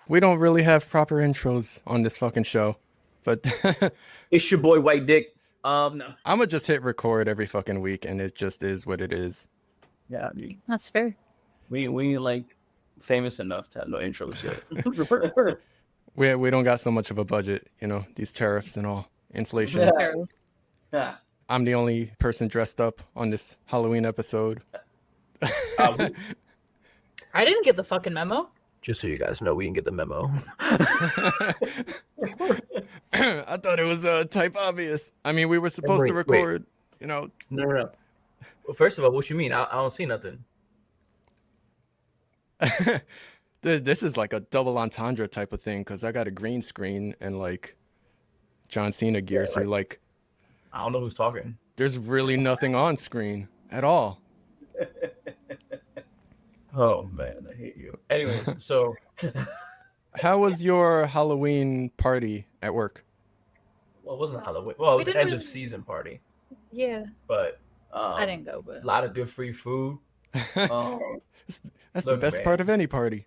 We don't really have proper intros on this fucking show, but It's your boy White Dick. No. I'm gonna just hit record every fucking week, and it just is what it is. Yeah, dude. That's fair. We ain't like famous enough to have no intros yet. We don't got so much of a budget, you know, these tariffs and all, inflation. Yeah. I'm the only person dressed up on this Halloween episode. I didn't get the fucking memo. Just so you guys know, we didn't get the memo. I thought it was type obvious. I mean, we were supposed to record, you know. No. Well, first of all, what you mean? I don't see nothing. This is like a double entendre type of thing because I got a green screen and like John Cena gear. Yeah, so like, I don't know who's talking. there's really nothing on screen at all. Oh man, I hate you. Anyways, so How was your Halloween party at work? well, it wasn't Halloween. Well, it was We an didn't end really- of season party, Yeah, but I didn't go, a but lot of good free food. That's the Look, best man. part of any party.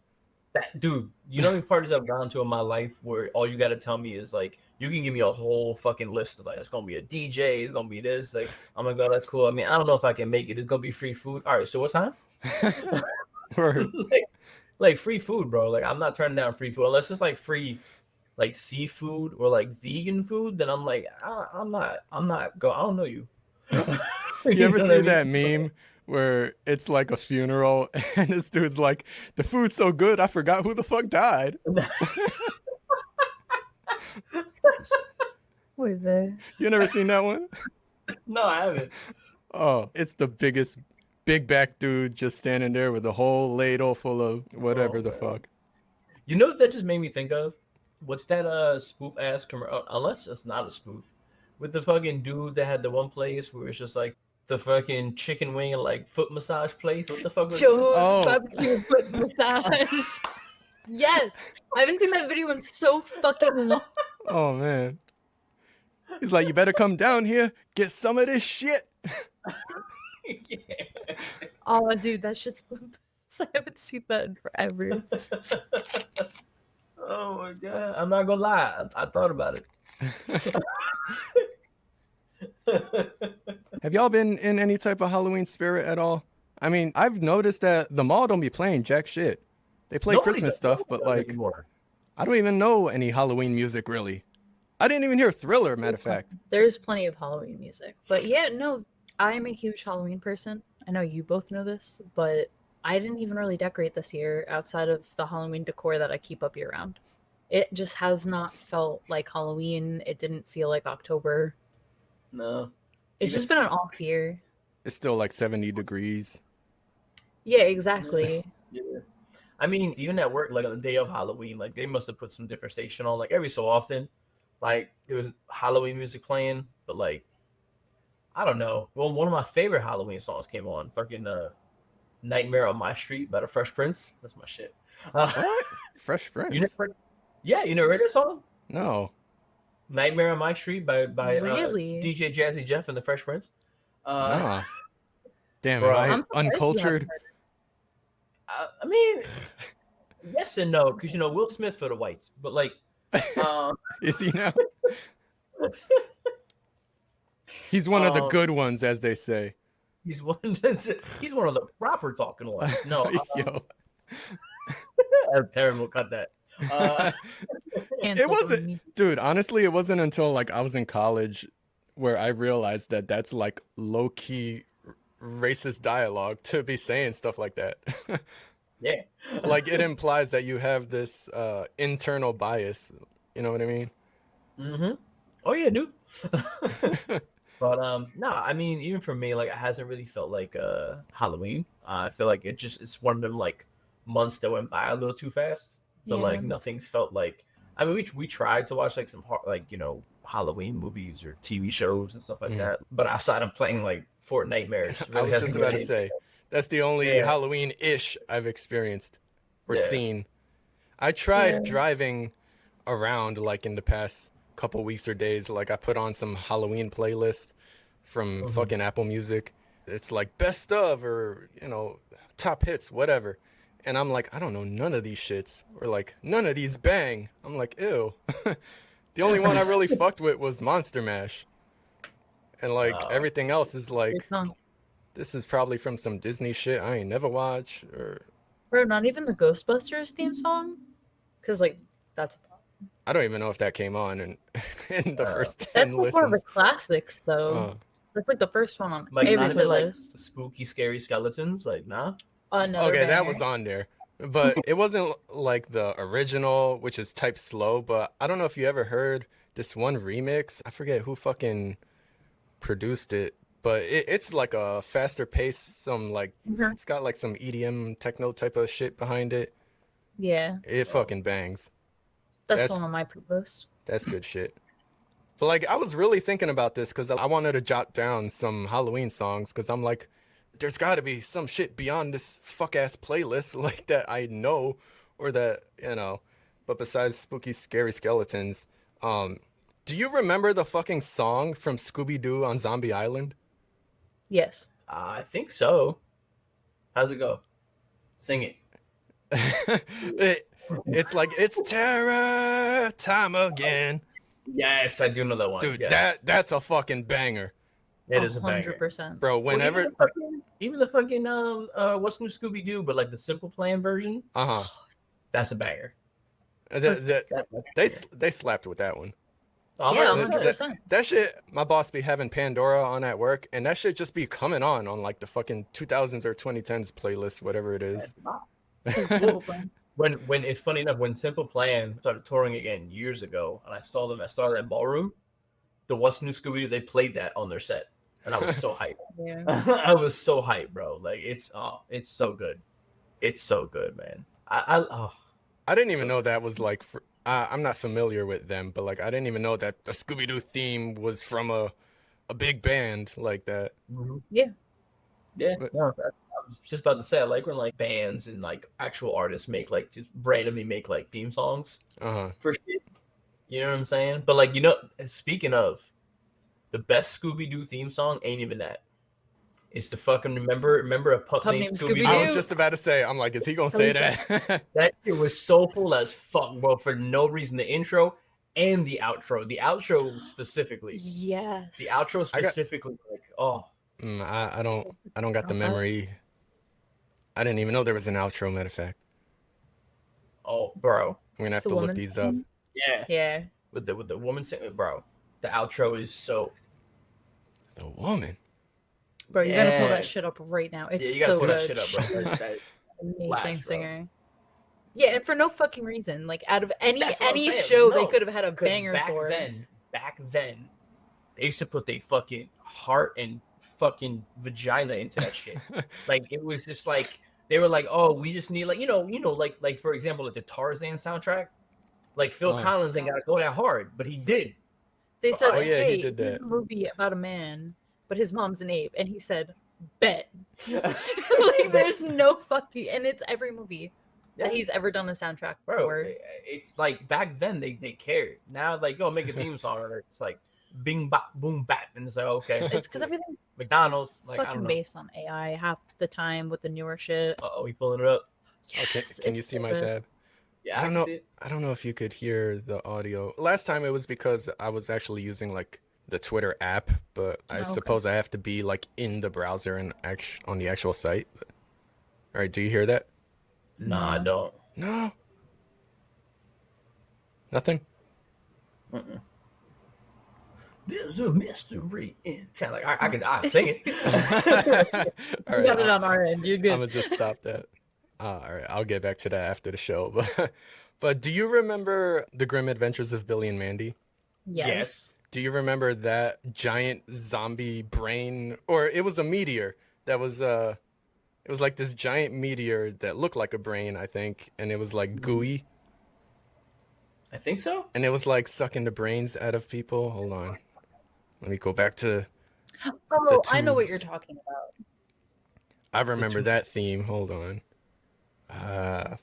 Dude, you know how many parties I've gone to in my life where all you got to tell me is like, you can give me a whole fucking list of like, it's gonna be a DJ, it's gonna be this, like, oh my god, that's cool. I mean, I don't know if I can make it. It's gonna be free food. All right, so what time? Word. like free food, bro. Like I'm not turning down free food unless it's like free, like seafood or like vegan food. Then I'm like, I'm not go. I don't know you. You ever know see what I that mean? meme where it's like a funeral and this dude's like, the food's so good, I forgot who the fuck died. wait, babe. You never seen that one? No, I haven't. Oh, it's the biggest big back dude just standing there with a whole ladle full of whatever the fuck. You know what that just made me think of? What's that spoof ass commercial? Unless it's not a spoof, with the fucking dude that had the one place where it's just like the fucking chicken wing and like foot massage place. What the fuck was Joe's Oh. barbecue foot massage. Yes, I haven't seen that video in so fucking long. Oh man. He's like, you better come down here, get some of this shit. yeah. Oh, dude, that shit's the best. I haven't seen that in forever. Oh my god! I'm not gonna lie. I thought about it. Have y'all been in any type of Halloween spirit at all? I mean, I've noticed that the mall don't be playing jack shit. They play Nobody Christmas does- stuff, nobody but does like, anymore. I don't even know any Halloween music really. I didn't even hear Thriller, matter of fact. There's plenty of Halloween music. But yeah, no, I'm a huge Halloween person. I know you both know this, but I didn't even really decorate this year outside of the Halloween decor that I keep up year round. It just has not felt like Halloween. It didn't feel like October. No. It's just been an off year. It's still like 70 degrees. Yeah, exactly. Yeah. I mean, even at work, like on the day of Halloween, like they must have put some different station on. Like every so often, like there was Halloween music playing, but like I don't know. Well, one of my favorite Halloween songs came on. Fucking "Nightmare on My Street" by the Fresh Prince. That's my shit. What? Fresh Prince? You never, yeah, you never heard that song? No. "Nightmare on My Street" by Really? DJ Jazzy Jeff and the Fresh Prince. Nah. Damn, Bro, am I'm I surprised you uncultured? haven't heard I mean, yes and no, because you know Will Smith for the whites, but like, Is he now? He's one of the good ones, as they say. he's one. He's one of the proper talking ones. No, Yo. that's terrible. Cut that. Cancel It wasn't, me. dude, honestly, it wasn't until like I was in college where I realized that that's like low-key racist dialogue to be saying stuff like that. Yeah. Like it implies that you have this internal bias. You know what I mean? Mm-hmm. Oh yeah, dude. But no, I mean, even for me, like it hasn't really felt like Halloween. I feel like it's one of them like months that went by a little too fast. But Yeah. like nothing's felt like. I mean, we tried to watch like some like Halloween movies or TV shows and stuff like that. But outside of playing like Fortnite, I was just about to say that's the only Yeah. Halloween-ish I've experienced or Yeah. seen. I tried Yeah. driving around like in the past couple weeks or days. Like I put on some Halloween playlist from fucking Apple Music. It's like best of or top hits, whatever. and I'm like, I don't know none of these shits, or like none of these bang. I'm like, ew. The only one I really fucked with was Monster Mash, and like everything else is Great like, song. this is probably from some Disney shit I ain't never watched, or Bro, not even the Ghostbusters theme song? Because, like, that's I don't even know if that came on in the first 10 that's like one of the listens. classics, though. That's like the first one on Like every not even like playlist. spooky, scary skeletons. Like nah. Another Okay, that banger. was on there. But it wasn't like the original, which is type slow, but I don't know if you ever heard this one remix. I forget who fucking produced it, but it's like a faster pace, some like Mhm. it's got like some EDM techno type of shit behind it. Yeah, It fucking bangs. that's That's the one on my playlist. that's good shit. But like I was really thinking about this because I wanted to jot down some Halloween songs because I'm like, there's got to be some shit beyond this fuck ass playlist like that I know or that you know. But besides spooky, scary skeletons, do you remember the fucking song from Scooby Doo on Zombie Island? Yes. I think so. How's it go? Sing it. It's like it's terror time again, Yes, I do know that one. dude. Yes. That's a fucking banger, It is a banger. 100%. bro. Well, Whenever, even the fucking what's new Scooby Doo, but like the Simple Plan version, that's a banger. They slapped with that one. Yeah, 100%. 100%. That shit, my boss be having Pandora on at work, and that shit just be coming on like the fucking 2000s or 2010s playlist, whatever it is. Simple Plan. When it's funny enough, when Simple Plan started touring again years ago, and I saw them at Starlight Ballroom, the What's New Scooby Doo, they played that on their set, and I was so hyped. Yeah. I was so hyped, bro. Like it's so good. It's so good, man. I didn't even know that was like. I'm not familiar with them, but like I didn't even know that the Scooby Doo theme was from a big band like that. Yeah. Yeah, But- no, I was just about to say, I like when like bands and like actual artists make like just randomly make like theme songs for shit. You know what I'm saying? But like, you know, speaking of, the best Scooby Doo theme song ain't even that. It's the fucking remember a pup named Scooby Doo. I was just about to say, I'm like, is he gonna say that? That shit was soulful as fuck, bro. For no reason, the intro and the outro. The outro specifically. Yes. The outro specifically, like, oh. I don't got the memory. I didn't even know there was an outro. Matter of fact, Oh, bro. I'm gonna have The to look woman these up. Yeah. Yeah. With the woman singing, bro. The outro is so. The woman. Bro, you gotta pull Yeah. that shit up right now. It's Yeah, you gotta so pull good. that shit up, bro. That Amazing slaps, bro. singer. Yeah, and for no fucking reason. Like out of any That's what I'm saying. show they No, could have had a 'cause banger for. back then, they used to put their fucking heart and fucking vagina into that shit. Like it was just like they were like, oh, we just need like like for example, like the Tarzan soundtrack. Like Phil Collins ain't gotta go that hard, but he did. They said, Oh, yeah, he hey, did here's that. a movie about a man, but his mom's an ape. And he said, bet. Like there's no fucking, and it's every movie that he's ever done a soundtrack Bro, for. it's like back then they cared. Now like, oh, make a theme song, or it's like bing bop boom bap, and it's like okay. It's because everything McDonald's like I fucking don't know. based on AI half the time with the newer shit. Oh, we pulling it up. Okay, Yes, can you it's see so my good. tab? Yeah, I I don't can know. see it. I don't know if you could hear the audio. Last time it was because I was actually using like the Twitter app, but I okay. suppose I have to be like in the browser and on the actual site. But... All right, do you hear that? Nah, I don't. No. Nothing. There's a mystery in town. Like I sing it. All You right, got it on our end. You're I'm good. gonna just stop that. All right, I'll get back to that after the show. But do you remember the Grim Adventures of Billy and Mandy? Yes. Do you remember that giant zombie brain, or it was a meteor that was it was like this giant meteor that looked like a brain, I think, and it was like gooey, I think so. and it was like sucking the brains out of people. Hold on, let me go back to. Oh, I know what tubes. you're talking about. I remember that theme. Hold on.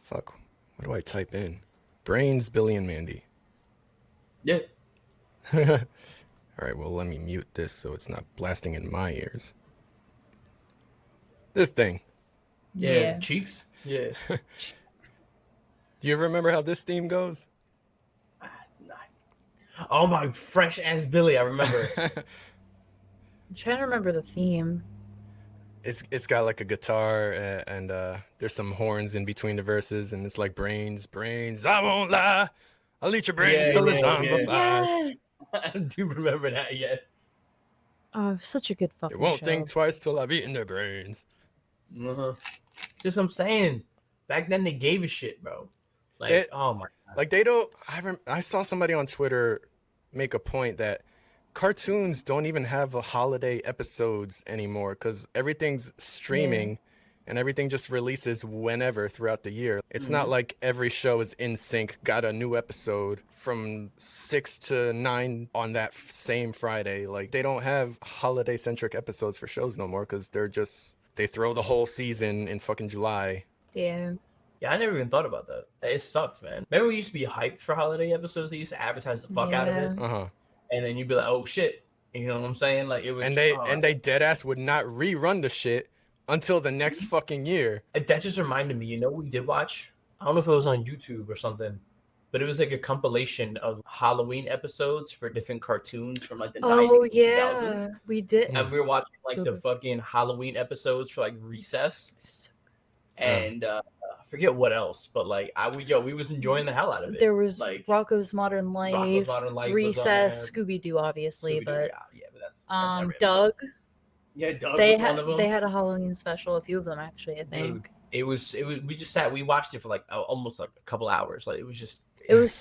Fuck. What do I type in? Brains, Billy and Mandy. Yeah. All right, well, let me mute this so it's not blasting in my ears. This thing. Yeah. Cheeks. Yeah. Do you remember how this theme goes? Oh my fresh ass Billy, I remember. I'm trying to remember the theme. It's got like a guitar and there's some horns in between the verses, and it's like brains, I won't lie, I'll eat your brains till it's zombified. Yes. I do remember that, yes. Oh, such a good They fucking won't show. think twice till I've eaten their brains. Uh-huh. That's what I'm saying. Back then they gave a shit, bro. Like, oh my god. Like they don't. I saw somebody on Twitter make a point that cartoons don't even have a holiday episodes anymore because everything's streaming and everything just releases whenever throughout the year. It's not like every show is in sync, got a new episode from 6 to 9 on that same Friday. Like they don't have holiday centric episodes for shows no more because they throw the whole season in fucking July. Yeah. Yeah, I never even thought about that. It sucks, man. Remember we used to be hyped for holiday episodes? They used to advertise the fuck out of it. Uh-huh. And then you'd be like, oh shit. You know what I'm saying? Like it was And they dead ass would not rerun the shit until the next fucking year. that just reminded me, you know what we did watch? I don't know if it was on YouTube or something, but it was like a compilation of Halloween episodes for different cartoons from like the 90s Oh and yeah, 2000s. we did. And we were watching like So the good. fucking Halloween episodes for like Recess So- and I forget what else, but like we was enjoying the hell out of it. There was like Rocco's Modern Life, Rocko's Modern Life was on Recess, there. Scooby Doo, obviously, Scooby-Doo, but yeah, but that's every episode. Doug. Yeah, Doug They was one of them. had a Halloween special, a few of them actually, I think. Dude, it was we watched it for like almost like a couple hours. Like it was just It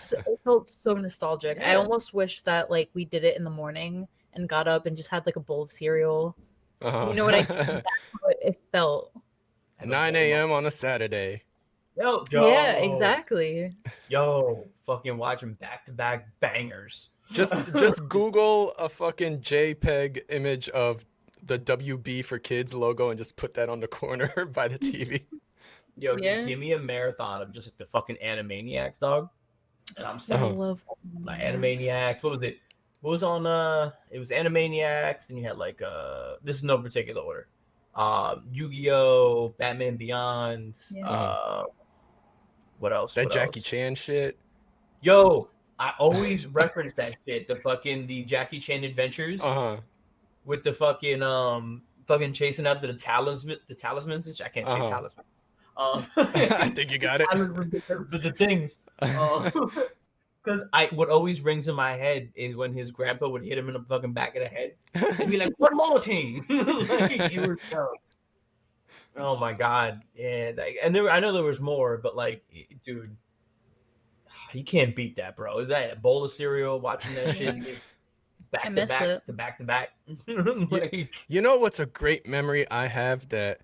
felt so nostalgic. I Yeah. almost wish that like we did it in the morning and got up and just had like a bowl of cereal. Uh-huh. You know what I mean? That's what it felt. 9 a.m. on a Saturday. Yo, Yeah, exactly. Yo, fucking watching back-to-back bangers. Just Google a fucking JPEG image of the WB for Kids logo and just put that on the corner by the TV. Yo, Yeah. just give me a marathon of just like the fucking Animaniacs, dog. And I'm saying, I Uh-huh. love like Animaniacs. What was it? What was on? It was Animaniacs. Then you had like this is no particular order. Yu-Gi-Oh, Batman Beyond. Yeah. What else? That What Jackie else? Chan shit. Yo, I always reference that shit. The Jackie Chan adventures Uh-huh. with the fucking chasing after the talismans. Which I can't say Uh-huh. talisman. I think you got it. But the things. Because what always rings in my head is when his grandpa would hit him in the fucking back of the head and be like, "One more thing." Like, you were so. Oh my god, yeah. And I know there was more, but like, dude, you can't beat that, bro. That bowl of cereal, watching that shit I back to miss back it. to back to back. Like, You know what's a great memory I have that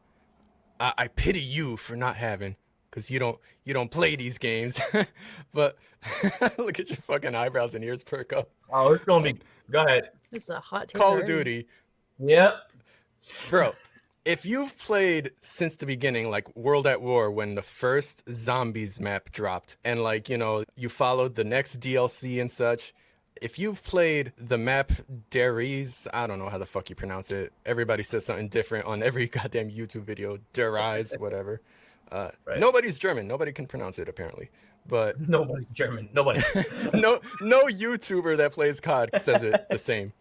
I pity you for not having, because you don't play these games. But look at your fucking eyebrows and ears perk up. oh, it's gonna be. Go ahead. It's a hot take Call of already. Duty. Yep. Bro, if you've played since the beginning, like World at War, when the first zombies map dropped, and like, you followed the next DLC and such, if you've played the map Riese, I don't know how the fuck you pronounce it. Everybody says something different on every goddamn YouTube video. Riese, whatever. Right. Nobody's German. Nobody can pronounce it apparently. But Nobody's German. Nobody. no YouTuber that plays COD says it the same.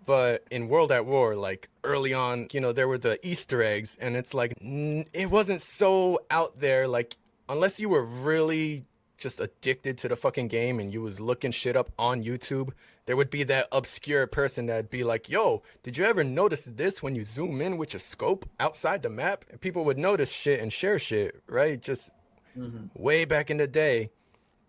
But in World at War, like early on, there were the Easter eggs, and it's like it wasn't so out there. Like unless you were really just addicted to the fucking game and you was looking shit up on YouTube, there would be that obscure person that'd be like, "Yo, did you ever notice this when you zoom in with your scope outside the map?" And people would notice shit and share shit, right? Just way back in the day.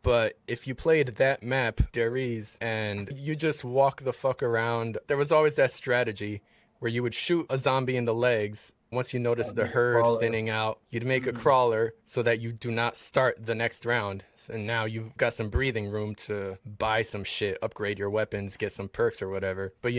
But if you played that map, Riese, and you just walk the fuck around, there was always that strategy where you would shoot a zombie in the legs. Once you notice the herd crawler. thinning out, you'd make a crawler so that you do not start the next round. So now you've got some breathing room to buy some shit, upgrade your weapons, get some perks or whatever. But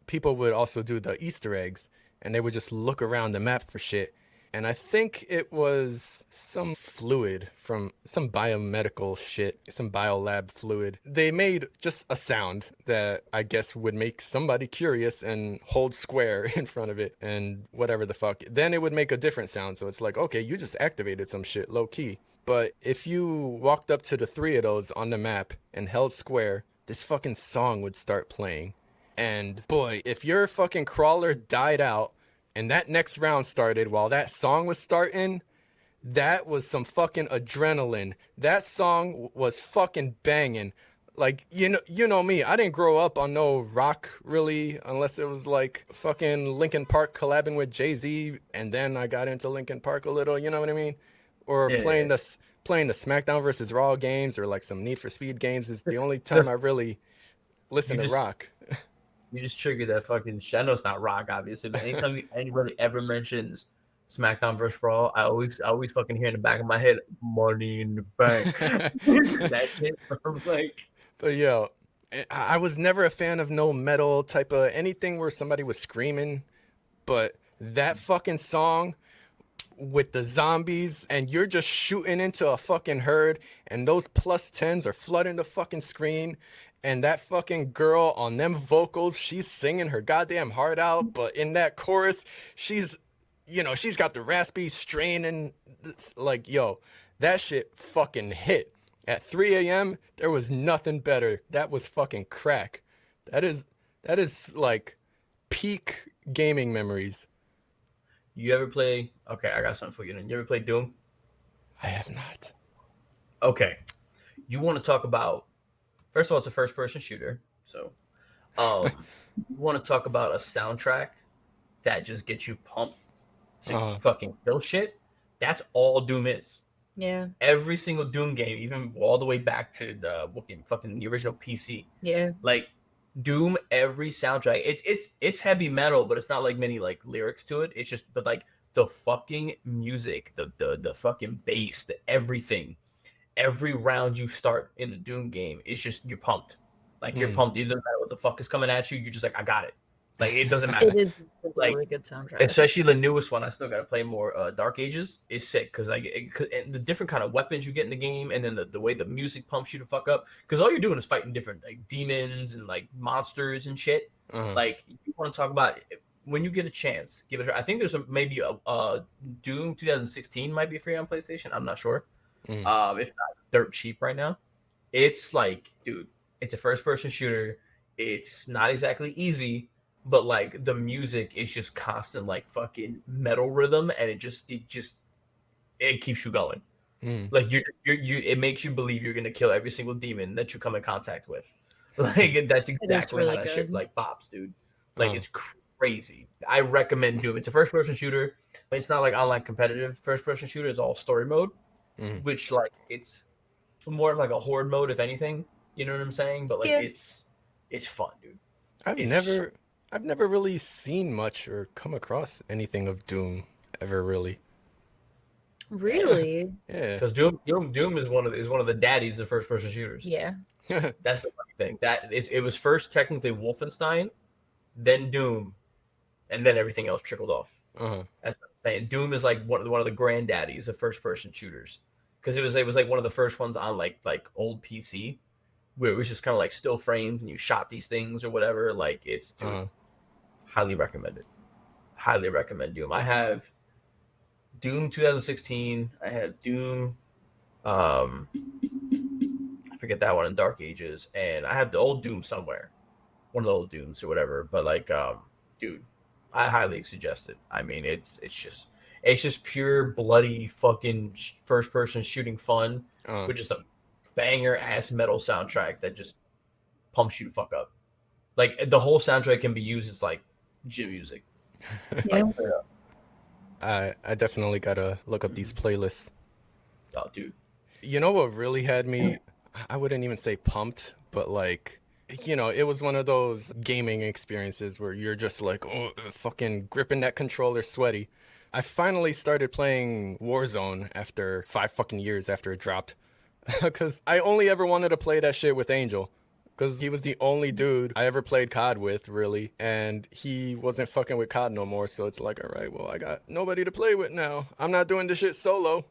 people would also do the Easter eggs, and they would just look around the map for shit. and I think it was some fluid from some biomedical shit, some biolab fluid. They made just a sound that I guess would make somebody curious and hold square in front of it and whatever the fuck. Then it would make a different sound. So it's like, okay, you just activated some shit low key. But if you walked up to the 3 of those on the map and held square, this fucking song would start playing. And boy, if your fucking crawler died out and that next round started while that song was starting, that was some fucking adrenaline. That song was fucking banging. Like, you know me, I didn't grow up on no rock really, unless it was like fucking Linkin Park collabing with Jay-Z, and then I got into Linkin Park a little, you know what I mean? Or playing the SmackDown versus Raw games, or like some Need for Speed games is the only time I really listen to rock. You just triggered that fucking shit. I know it's not rock, obviously, but anytime anybody ever mentions SmackDown vs. Raw, I always fucking hear in the back of my head, "Money in the Bank." That shit. Like, but yo, I was never a fan of no metal type of anything where somebody was screaming, but that fucking song with the zombies and you're just shooting into a fucking herd and those +10s are flooding the fucking screen. And that fucking girl on them vocals, she's singing her goddamn heart out. But in that chorus, she's got the raspy strain and like, yo, that shit fucking hit. At 3 a.m., there was nothing better. That was fucking crack. That is like peak gaming memories. you ever play? Okay, I got something for you. You ever play Doom? I have not. Okay, you want to talk about? First of all, it's a first-person shooter, so you want to talk about a soundtrack that just gets you pumped to fucking kill shit? That's all Doom is. Yeah. Every single Doom game, even all the way back to the original PC. Yeah. Like Doom, every soundtrack, it's heavy metal, but it's not like many like lyrics to it. It's just but like the fucking music, the fucking bass, the everything. Every round you start in a Doom game, it's just you're pumped. Like you're pumped. It doesn't matter what the fuck is coming at you. You're just like, I got it. Like it doesn't matter. It is a like really good soundtrack. especially the newest one. I still got to play more. Dark Ages is sick because like and the different kind of weapons you get in the game, and then the way the music pumps you to fuck up. Because all you're doing is fighting different like demons and like monsters and shit. Like you want to talk about when you get a chance, give it a try. I think there's maybe a Doom 2016 might be free on PlayStation. I'm not sure. If not dirt cheap right now. It's like, dude, it's a first person shooter. It's not exactly easy, but like the music is just constant like fucking metal rhythm, and it keeps you going. Like you it makes you believe you're gonna kill every single demon that you come in contact with. Like that's exactly really how that good. shit like bops, dude. Like it's crazy. I recommend Doom. It's a first person shooter. It's not like online competitive first person shooter. It's all story mode. Which like it's more of like a horde mode, if anything. You know what I'm saying? But like it's fun, dude. I've never really seen much or come across anything of Doom ever really. Really? Yeah. Because Doom is one of the daddies of first person shooters. Yeah. That's the funny thing. That it was first technically Wolfenstein, then Doom, and then everything else trickled off. That's what I'm saying. Doom is like one of the granddaddies of first person shooters. Because it was like one of the first ones on like old PC, where it was just kind of like still frames and you shot these things or whatever. Like it's highly recommended. Highly recommend Doom. I have Doom 2016. I have Doom. I forget that one in Dark Ages, and I have the old Doom somewhere, one of the old Dooms or whatever. But like, dude, I highly suggest it. I mean, it's just pure bloody fucking first person shooting fun with just a banger ass metal soundtrack that just pumps you to fuck up. Like the whole soundtrack can be used as like gym music. Yeah. I definitely gotta look up these playlists. Oh, dude. You know what really had me, I wouldn't even say pumped, but like, you know, it was one of those gaming experiences where you're just like, oh, fucking gripping that controller sweaty. I finally started playing Warzone after 5 fucking years after it dropped. Because I only ever wanted to play that shit with Angel. because he was the only dude I ever played COD with, really, and he wasn't fucking with COD no more. So it's like, all right, well, I got nobody to play with now. I'm not doing this shit solo.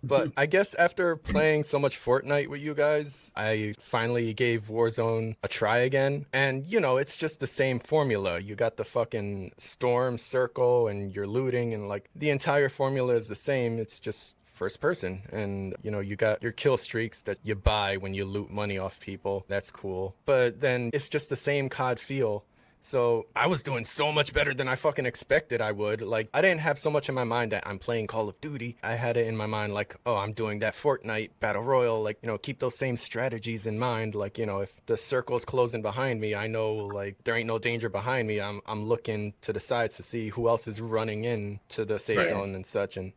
But I guess after playing so much Fortnite with you guys, I finally gave Warzone a try again. And, you know, it's just the same formula. You got the fucking storm circle and you're looting, and like the entire formula is the same. It's just first person. And, you know, you got your kill streaks that you buy when you loot money off people. That's cool. But then it's just the same COD feel. So I was doing so much better than I fucking expected I would. Like, I didn't have so much in my mind that I'm playing Call of Duty. I had it in my mind like, oh, I'm doing that Fortnite Battle Royale. Like, you know, keep those same strategies in mind. Like, you know, if the circle's closing behind me, I know, like, there ain't no danger behind me. I'm looking to the sides to see who else is running in to the safe zone and such, and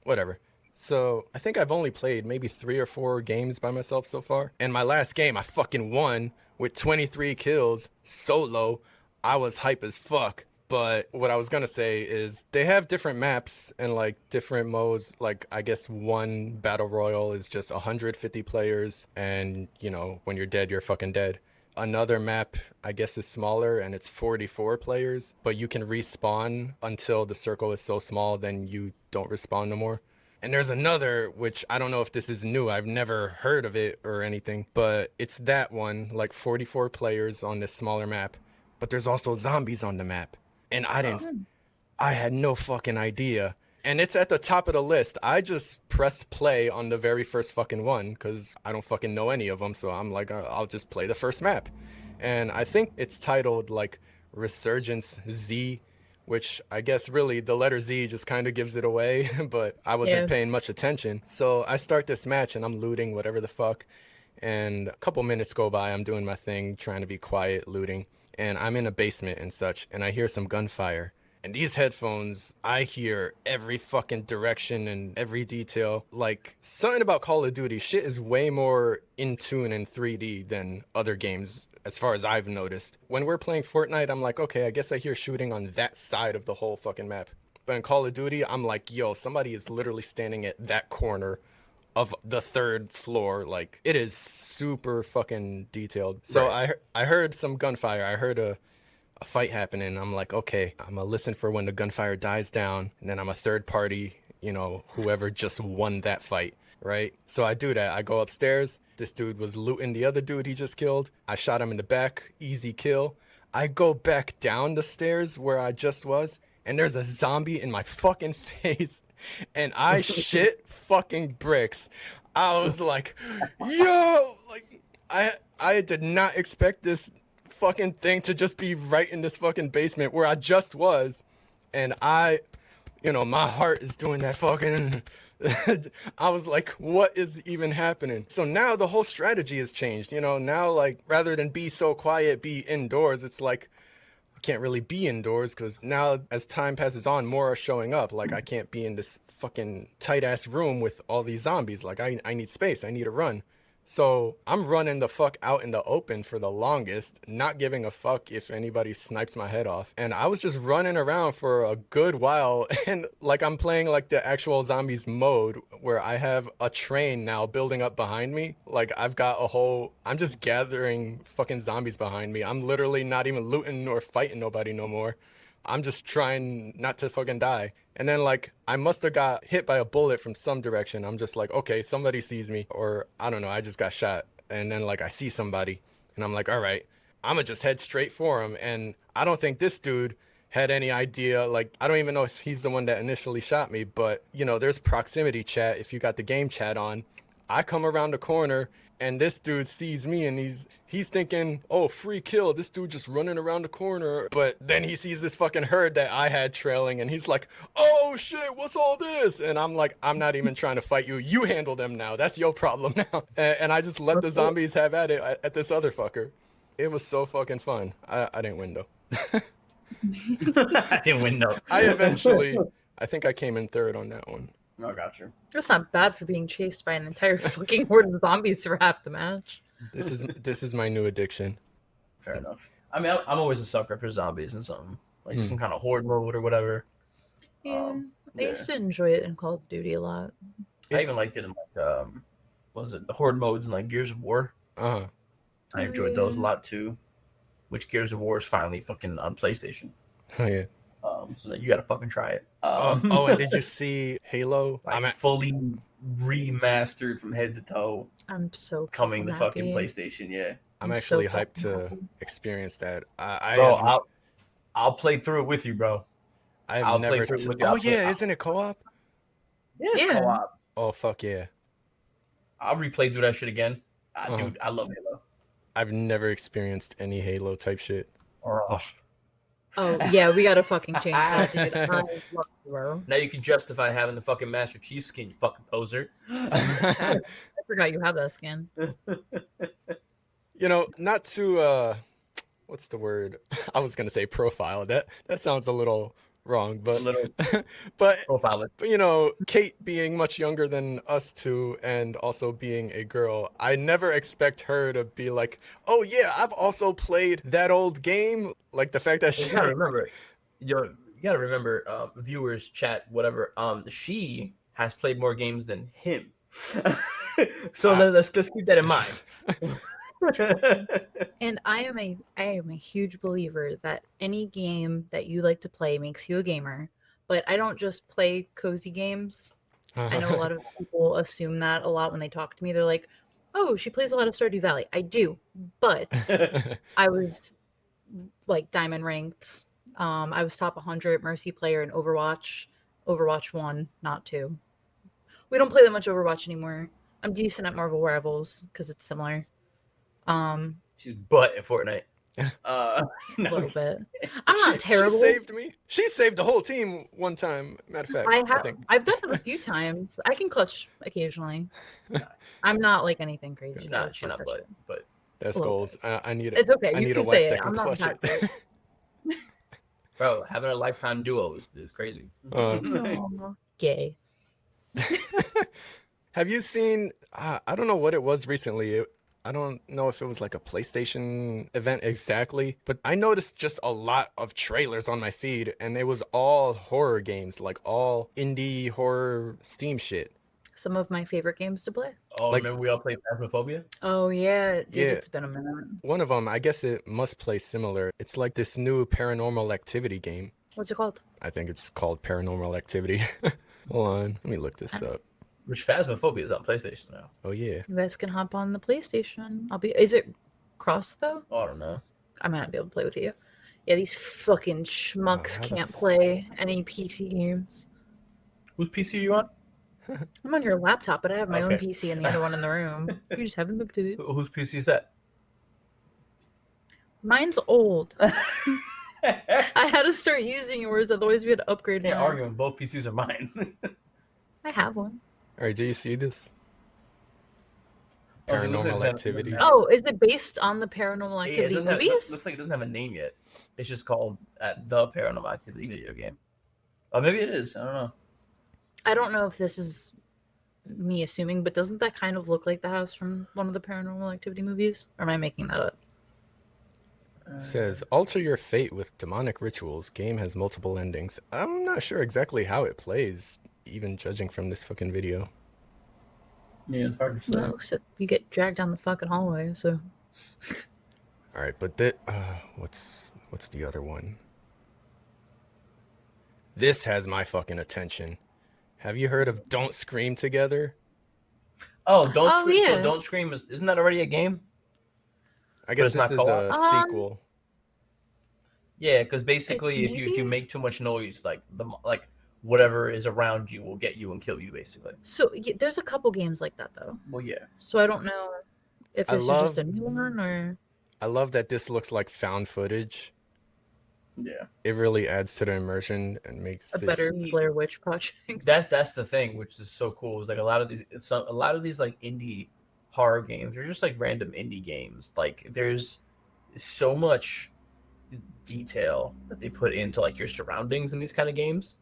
whatever. So I think I've only played maybe 3 or 4 games by myself so far. And my last game, I fucking won with 23 kills solo. I was hype as fuck. But what I was gonna say is they have different maps and like different modes. Like, I guess one battle royal is just 150 players, and you know, when you're dead, you're fucking dead. Another map, I guess, is smaller and it's 44 players, but you can respawn until the circle is so small, then you don't respawn no more. And there's another, which I don't know if this is new. I've never heard of it or anything, but it's that one, like 44 players on this smaller map. But there's also zombies on the map. And I had no fucking idea. And it's at the top of the list. I just pressed play on the very first fucking one because I don't fucking know any of them. So I'm like, I'll just play the first map. And I think it's titled like Resurgence Z, which I guess really the letter Z just kind of gives it away, but I wasn't paying much attention. So I start this match and I'm looting whatever the fuck. And a couple minutes go by, I'm doing my thing, trying to be quiet, looting. And I'm in a basement and such, and I hear some gunfire. And these headphones, I hear every fucking direction and every detail. Like, something about Call of Duty, shit is way more in tune in 3D than other games, as far as I've noticed. When we're playing Fortnite, I'm like, okay, I guess I hear shooting on that side of the whole fucking map. But in Call of Duty, I'm like, yo, somebody is literally standing at that corner of the 3rd floor. Like, it is super fucking detailed. So I heard some gunfire. I heard a fight happening. I'm like, okay, I'm gonna listen for when the gunfire dies down, and then I'm a third party, you know, whoever just won that fight, right? So I do that. I go upstairs. This dude was looting the other dude he just killed. I shot him in the back, easy kill. I go back down the stairs where I just was, and there's a zombie in my fucking face, and I shit fucking bricks. I was like, yo, like, I did not expect this fucking thing to just be right in this fucking basement where I just was. And I, you know, my heart is doing that fucking I was like, what is even happening? So now the whole strategy has changed, you know. Now, like, rather than be so quiet, be indoors, it's like I can't really be indoors because now as time passes on, more are showing up. Like, I can't be in this fucking tight ass room with all these zombies. Like, I need space, I need to run. So I'm running the fuck out in the open for the longest, not giving a fuck if anybody snipes my head off. And I was just running around for a good while, and like, I'm playing like the actual zombies mode where I have a train now building up behind me. Like, I've got a whole, I'm just gathering fucking zombies behind me. I'm literally not even looting or fighting nobody no more. I'm just trying not to fucking die. And then, like, I must have got hit by a bullet from some direction. I'm just like, okay, somebody sees me, or I don't know, I just got shot. And then, like, I see somebody, and I'm like, all right, I'm gonna just head straight for him. And I don't think this dude had any idea. Like, I don't even know if he's the one that initially shot me, but, you know, there's proximity chat if you got the game chat on. I come around the corner, and this dude sees me, and he's thinking, oh, free kill, this dude just running around the corner. But then he sees this fucking herd that I had trailing, and he's like, oh shit, what's all this? And I'm like, I'm not even trying to fight you. You handle them now. That's your problem now. And I just let the zombies have at it at this other fucker. It was so fucking fun. I didn't win though. I didn't win though. I think I came in third on that one. I got you. That's not bad for being chased by an entire fucking horde of zombies for half the match. This is my new addiction. Fair enough. I mean, I'm always a sucker for zombies and something like some kind of horde mode or whatever. Yeah, I used to enjoy it in Call of Duty a lot. I even liked it in like what was it, the horde modes in like Gears of War. I enjoyed those a lot too. Which Gears of War is finally fucking on PlayStation. Oh yeah. So that you gotta fucking try it. And did you see Halo? Like fully remastered from head to toe, I'm so coming to fucking happy. PlayStation. Yeah, I'm I'm actually so hyped fucking to happy. experience that. bro. I'll play through it with you, bro. I've I'll play never. through it with you. Oh yeah, isn't it co-op? Yeah, it's Yeah. co-op. Oh fuck yeah. I'll replay through that shit again. Uh-huh. Dude, I love Halo. I've never experienced any Halo type shit. Oh. Oh yeah, we gotta fucking change that, dude. I love it, bro. Now you can justify having the fucking Master Chief skin, you fucking poser. I forgot you have that skin. You know, not to what's the word? I was gonna say profile. That sounds a little wrong, but but Profile it. you know, Kait being much younger than us two and also being a girl, I never expect her to be like, oh yeah, I've also played that old game. Like the fact that You gotta remember, viewers, chat, whatever. She has played more games than him. So let's keep that in mind. And I am a huge believer that any game that you like to play makes you a gamer. But I don't just play cozy games. I know a lot of people assume that a lot when they talk to me. They're like, "Oh, she plays a lot of Stardew Valley." I do, but I was like diamond ranked. I was top 100 Mercy player in Overwatch. Overwatch 1, not 2. We don't play that much Overwatch anymore. I'm decent at Marvel Rivals because it's similar. She's butt at Fortnite. A No. little bit. I'm not terrible. She saved me. She saved the whole team one time. Matter of fact, I think. I've done it a few times. I can clutch occasionally. I'm not like anything crazy. She's not but That's A little goals. I need it. It's okay. I You need can a say wife it. that can I'm not clutch that it. great. bro, having a lifetime duo is crazy. Aw, gay. Have you seen? I don't know what it was recently. I don't know if it was like a PlayStation event exactly, but I noticed just a lot of trailers on my feed, and it was all horror games, like all indie horror Steam shit. Some of my favorite games to play. Oh, Like- remember we all played Phasmophobia? Oh yeah, dude, Yeah. it's been a minute. One of them, I guess it must play similar. It's like this new Paranormal Activity game. What's it called? I think it's called Paranormal Activity. Hold on, let me look this up. Which Phasmophobia is on PlayStation now. Oh yeah. You guys can hop on the PlayStation. Is it cross though? Oh, I don't know. I might not be able to play with you. Yeah, these fucking schmucks how the can't play any PC games. Whose PC are you on? I'm on your laptop, but I have my own Okay. PC and the other one in the room. You just haven't looked at it. Whose PC is that? Mine's old. I had to start using yours, otherwise we had to upgrade Can't mine. argue when both PCs are mine. I have one. All right, do you see this? Oh, so it looks Paranormal like it Activity. doesn't have- Oh, is it based on the Paranormal Yeah, it Activity doesn't have- movies? looks like it doesn't have a name yet. It's just called the Paranormal Activity video game. Oh, maybe it is. I don't know. I don't know if this is me assuming, but doesn't that kind of look like the house from one of the Paranormal Activity movies? Or am I making that up? Says alter your fate with demonic rituals. Game has multiple endings. I'm not sure exactly how it plays, even judging from this fucking video. Yeah, it's hard to Well, it looks like you get dragged down the fucking hallway, so All right, but what's the other one? This has my fucking attention. Have you heard of Don't Scream Together? Oh, Don't Oh, Scream. So yeah. Don't Scream isn't that already a game? I guess it's not this is a co-op? sequel. Yeah, because basically, if you maybe? make too much noise, like whatever is around you will get you and kill you, basically. there's a couple games like that though. Well, yeah. So I don't know if I this is just a love- new one or I love that this looks like found footage. Yeah. It really adds to the immersion and makes a it better See, Blair Witch project. That's the thing, which is so cool. Is like a lot of these like indie horror games are just like random indie games. Like there's so much detail that they put into like your surroundings in these kind of games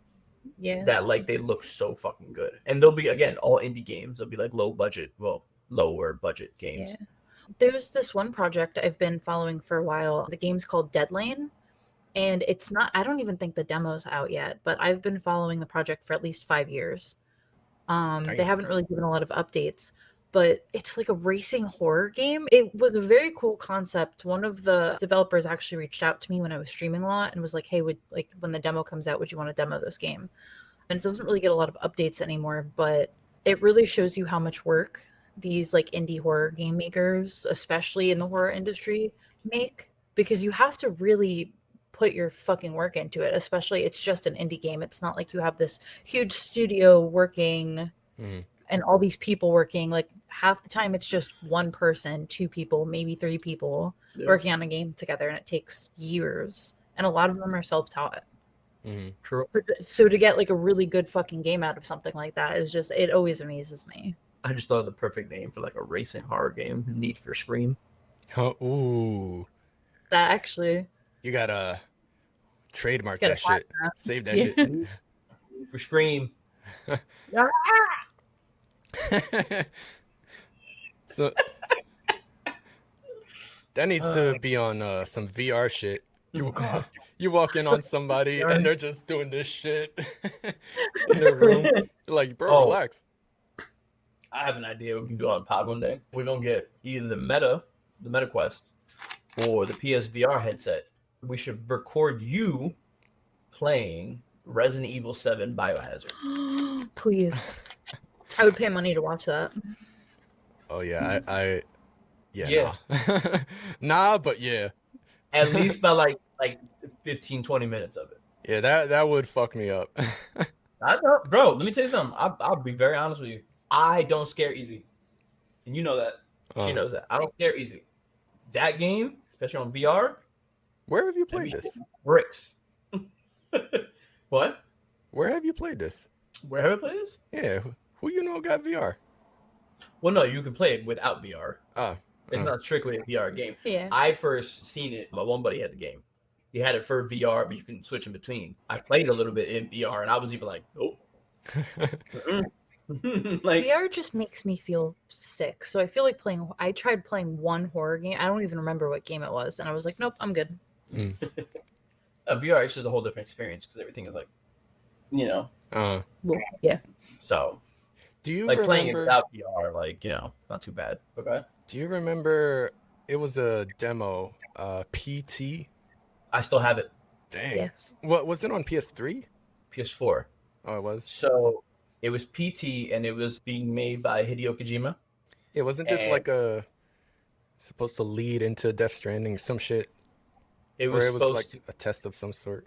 Yeah. that like they look so fucking good. And they'll be again all indie games. They'll be like lower budget games. Yeah. There's this one project I've been following for a while. The game's called Dead Lane. And it's not, I don't even think the demo's out yet, but I've been following the project for at least 5 years. They Damn. haven't really given a lot of updates, but it's like a racing horror game. It was a very cool concept. One of the developers actually reached out to me when I was streaming a lot and was like, "Hey, would like when the demo comes out, would you want to demo this game?" And it doesn't really get a lot of updates anymore, but it really shows you how much work these like indie horror game makers, especially in the horror industry, make, because you have to really put your fucking work into it. Especially it's just an indie game. It's not like you have this huge studio working and all these people working. Like half the time it's just one person, two people, maybe three people working on a game together, and it takes years. And a lot of them are self-taught. True. So to get like a really good fucking game out of something like that is just, it always amazes me. I just thought of the perfect name for like a racing horror game. Need for Scream. Ooh. That actually, You gotta trademark gotta that shit. that. Save that Yeah. shit. Need for Scream. So that needs to be on some VR shit. You walk in on somebody and they're just doing this shit in their room. You're like, bro, relax. I have an idea we can do on pod one day. We're gonna get either the Meta Quest, or the PSVR headset. We should record you playing Resident Evil 7 Biohazard. Please. I would pay money to watch that. Oh yeah, Yeah. Nah. Nah, but yeah. At least by like 15, 20 minutes of it. Yeah, that would fuck me up. I know, bro. Let me tell you something. I'll be very honest with you. I don't scare easy, and you know that. She knows that. I don't scare easy. That game, especially on VR. Where have you played this? Bricks. What? Where have you played this? Where have I played this? Yeah, who you know got VR? Well, no, you can play it without VR. Ah, It's not strictly a VR game. Yeah. I first seen it. My one buddy had the game. He had it for VR, but you can switch in between. I played a little bit in VR, and I was even like, nope. Like, VR just makes me feel sick. So I feel like I tried playing one horror game. I don't even remember what game it was. And I was like, nope, I'm good. VR is just a whole different experience because everything is like, Yeah. So, do you like remember, playing it without VR, like, not too bad. Okay. Do you remember it was a demo, PT? I still have it. Dang. Yes. What was it on PS3? PS4. Oh, it was. So it was PT, and it was being made by Hideo Kojima. Yeah, wasn't this And- like supposed to lead into Death Stranding or some shit? It Or was it was supposed like to. a test of some sort.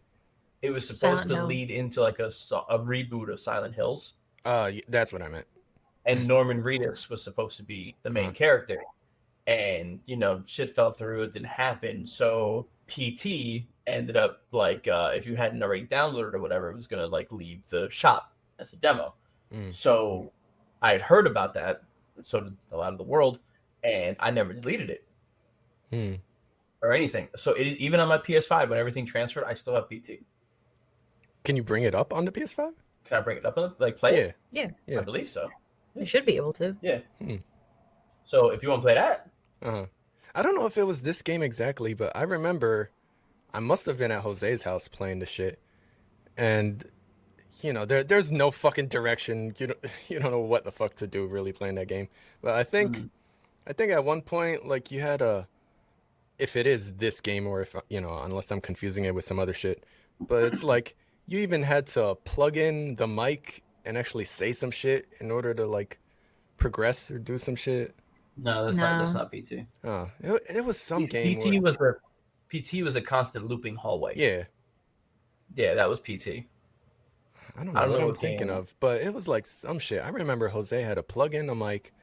It was supposed Silent to Hill. lead into like a reboot of Silent Hills. That's what I meant. And Norman Reedus was supposed to be the main character, and shit fell through. It didn't happen. So PT ended up like, if you hadn't already downloaded or whatever, it was gonna like leave the shop as a demo. So I had heard about that. So did a lot of the world, and I never deleted it or anything. So even on my PS5, when everything transferred, I still have PT. Can you bring it up on the PS5? Can I bring it up and like play it? Yeah. Yeah. I believe so. You should be able to. Yeah. So if you want to play that, I don't know if it was this game exactly, but I remember I must have been at Jose's house playing the shit, and there's no fucking direction. You don't know what the fuck to do really playing that game. But I think at one point, like, you had if it is this game, or if unless I'm confusing it with some other shit, but it's like you even had to plug in the mic and actually say some shit in order to like progress or do some shit. no, that's not PT. Oh, it was some game. PT was a constant looping hallway. Yeah, that was PT. I don't know what I'm thinking of, but it was like some shit. I remember Jose had to plug in the mic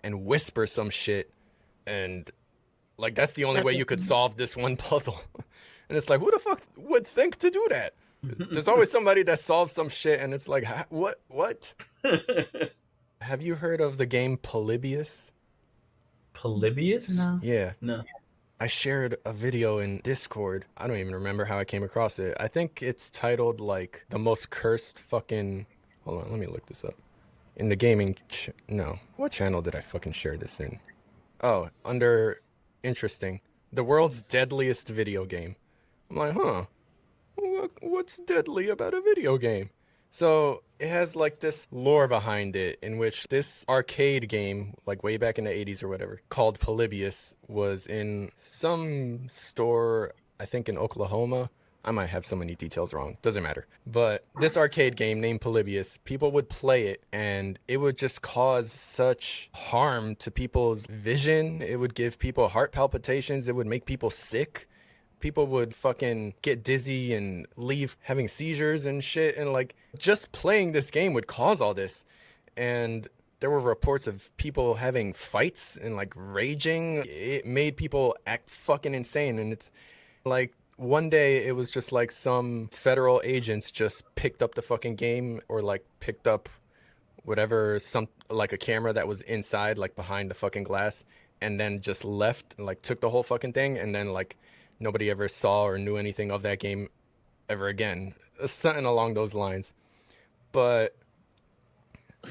and whisper some shit, and like that's the only way you could solve this one puzzle. And it's like, who the fuck would think to do that? There's always somebody that solves some shit, and it's like, what? Have you heard of the game Polybius? Polybius? No. Yeah. No. I shared a video in Discord. I don't even remember how I came across it. I think it's titled like the most cursed fucking... Hold on, let me look this up. In the gaming... No. What channel did I fucking share this in? Oh, under interesting. The world's deadliest video game. I'm like, huh. What's deadly about a video game? So it has like this lore behind it in which this arcade game, like way back in the 80s or whatever, called Polybius, was in some store, I think in Oklahoma. I might have so many details wrong. Doesn't matter. But this arcade game named Polybius, people would play it and it would just cause such harm to people's vision. It would give people heart palpitations. It would make people sick. People would fucking get dizzy and leave having seizures and shit. And like just playing this game would cause all this. And there were reports of people having fights and like raging. It made people act fucking insane. And it's like one day it was just like some federal agents just picked up the fucking game or like picked up whatever, some like a camera that was inside, like behind the fucking glass, and then just left and like took the whole fucking thing. And then like nobody ever saw or knew anything of that game ever again. Something along those lines. But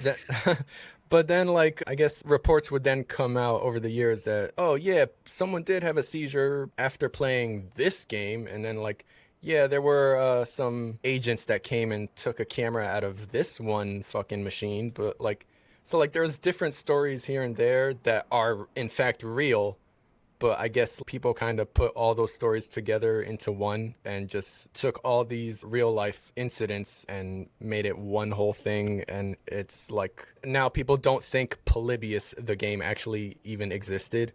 that, but then like I guess reports would then come out over the years that, oh yeah, someone did have a seizure after playing this game, and then like, yeah, there were some agents that came and took a camera out of this one fucking machine. But like, so like there's different stories here and there that are in fact real. But I guess people kind of put all those stories together into one and just took all these real life incidents and made it one whole thing. And it's like now people don't think Polybius, the game, actually even existed,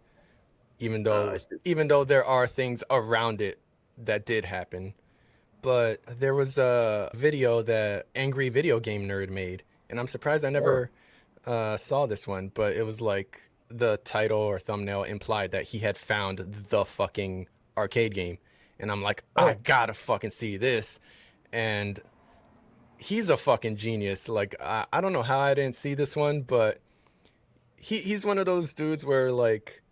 even though there are things around it that did happen. But there was a video that Angry Video Game Nerd made, and I'm surprised I never saw this one, but it was like the title or thumbnail implied that he had found the fucking arcade game, and I'm like, I gotta fucking see this. And he's a fucking genius. Like I don't know how I didn't see this one, but he's one of those dudes where like,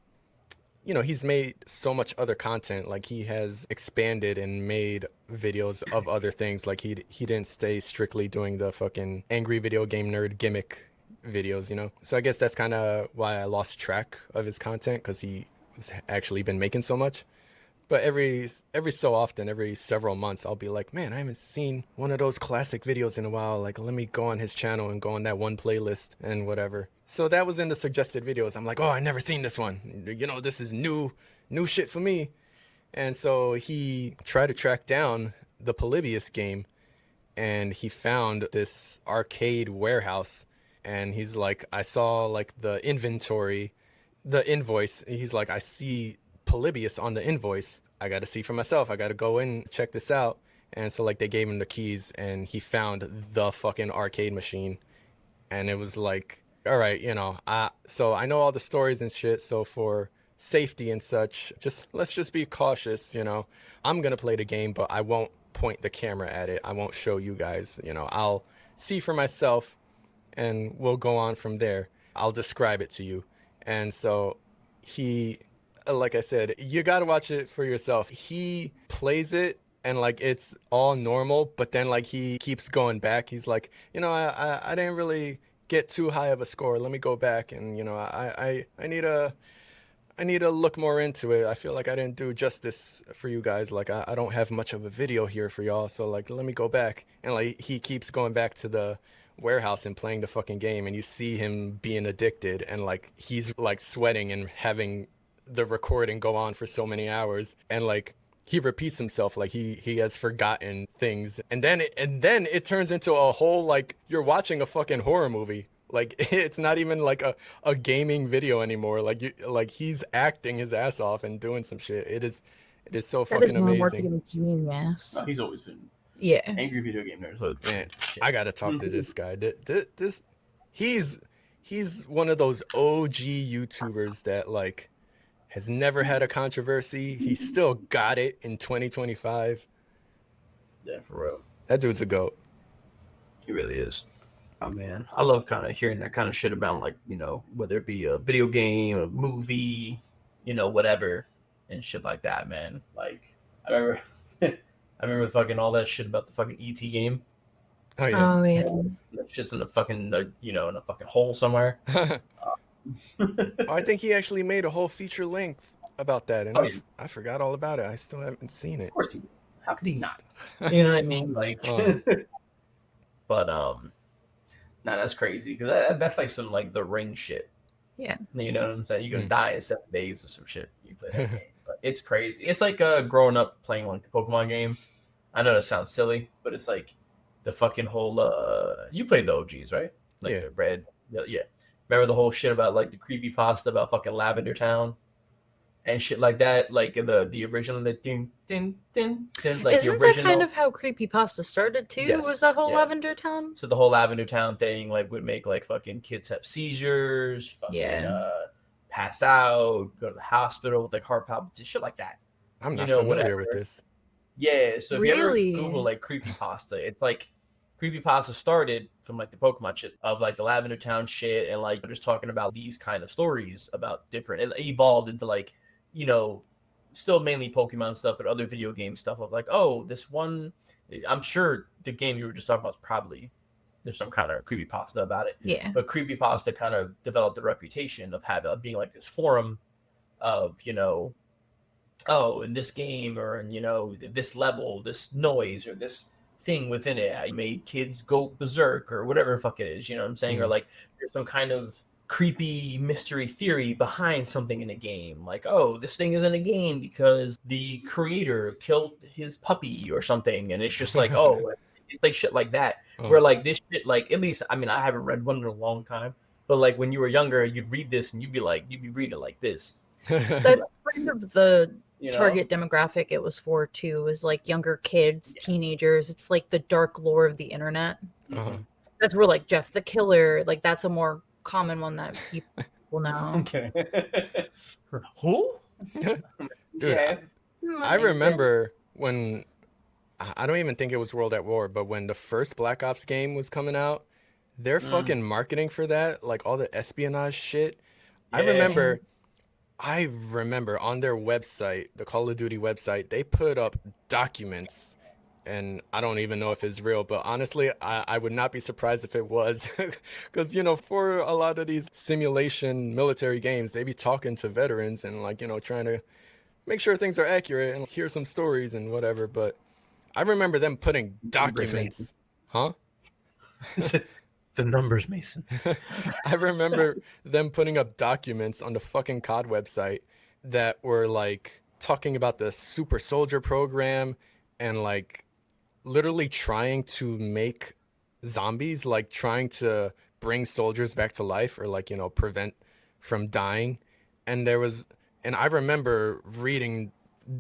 you know, he's made so much other content. Like he has expanded and made videos of other things. Like he didn't stay strictly doing the fucking Angry Video Game Nerd gimmick videos, you know. So I guess that's kind of why I lost track of his content, because he's actually been making so much. But every so often, every several months, I'll be like, man, I haven't seen one of those classic videos in a while. Like, let me go on his channel and go on that one playlist and whatever. So that was in the suggested videos. I'm like, oh, I never seen this one. You know, this is new shit for me. And so he tried to track down the Polybius game, and he found this arcade warehouse. And he's like, I saw like the inventory, the invoice. He's like, I see Polybius on the invoice. I got to see for myself. I got to go in, check this out. And so like they gave him the keys, and he found the fucking arcade machine. And it was like, all right, you know, so I know all the stories and shit. So for safety and such, let's just be cautious. You know, I'm going to play the game, but I won't point the camera at it. I won't show you guys, you know, I'll see for myself, and we'll go on from there. I'll describe it to you. And so he, like I said, you got to watch it for yourself. He plays it and like it's all normal, but then like he keeps going back. He's like, you know, I didn't really get too high of a score. Let me go back, and you know, I need to look more into it. I feel like I didn't do justice for you guys. Like I don't have much of a video here for y'all. So like, let me go back. And like he keeps going back to the warehouse and playing the fucking game, and you see him being addicted, and like he's like sweating and having the recording go on for so many hours, and like he repeats himself, like he has forgotten things, and then it turns into a whole, like, you're watching a fucking horror movie. Like it's not even like a gaming video anymore. Like he's acting his ass off and doing some shit. It is so That is fucking more amazing. marketing genius. He's always been Yeah. angry video game nerd. So Man, I gotta talk to this guy. He's one of those OG YouTubers that like has never had a controversy. He still got it in 2025. yeah, for real. That dude's a goat. He really is. Oh man, I love kind of hearing that kind of shit about, like, you know, whether it be a video game, a movie, you know, whatever, and shit like that, man. Like, I remember fucking all that shit about the fucking ET game. Oh yeah. Oh yeah. That shit's in the fucking, you know, in a fucking hole somewhere. I think he actually made a whole feature length about that, and Oh, yeah. I forgot all about it. I still haven't seen it. Of course he did. How could he not? You know what I mean? Like, Oh. But nah, that's crazy because that's like some like the Ring shit. Yeah. You know what I'm saying? You're gonna Mm. die in 7 days or some shit. You play that game, but it's crazy. It's like growing up playing like the Pokemon games. I know that sounds silly, but it's like the fucking whole. You played the OGs, right? Like Yeah. the red. Yeah. Remember the whole shit about like the creepypasta about fucking Lavender Town and shit like that, like the original, the ding ding ding ding, like Isn't the original. that kind of how creepypasta started too? Yes, Was that whole yeah. Lavender Town? So the whole Lavender Town thing like would make like fucking kids have seizures, fucking Yeah. pass out, go to the hospital with like heart palpitations, shit like that. I'm not You know, familiar whatever. with this. Yeah, so if you ever Really? Google like creepypasta, it's like creepypasta started from like the Pokemon shit of like the Lavender Town shit and like just talking about these kind of stories about different. It evolved into like, you know, still mainly Pokemon stuff, but other video game stuff of like, oh, this one. I'm sure the game you were just talking about is probably there's some kind of creepypasta about it. Yeah. But creepypasta kind of developed a reputation of being like this forum of, you know, oh, in this game or in, you know, this level, this noise or this thing within it, I made kids go berserk or whatever the fuck it is, you know what I'm saying? Or like there's some kind of creepy mystery theory behind something in a game. Like, oh, this thing is in a game because the creator killed his puppy or something. And it's just like, oh, it's like shit like that. Where like this shit, like at least, I mean, I haven't read one in a long time, but like when you were younger, you'd read this and you'd be reading it like this. That's kind of the You know? target demographic it was for too, is like younger kids, teenagers. It's like the dark lore of the internet. Uh-huh. That's where like Jeff the Killer, like that's a more common one that people know. Okay. Who? Dude, Yeah. I remember when I don't even think it was World at War, but when the first Black Ops game was coming out, their fucking marketing for that, like all the espionage shit. Yeah. I remember on their website, the Call of Duty website, they put up documents, and I don't even know if it's real, but honestly, I would not be surprised if it was, because, you know, for a lot of these simulation military games, they be talking to veterans and like, you know, trying to make sure things are accurate and hear some stories and whatever, but I remember them putting documents. Huh? The numbers, Mason. I remember them putting up documents on the fucking COD website that were like talking about the super soldier program and like literally trying to make zombies, like trying to bring soldiers back to life or like, you know, prevent from dying. And I remember reading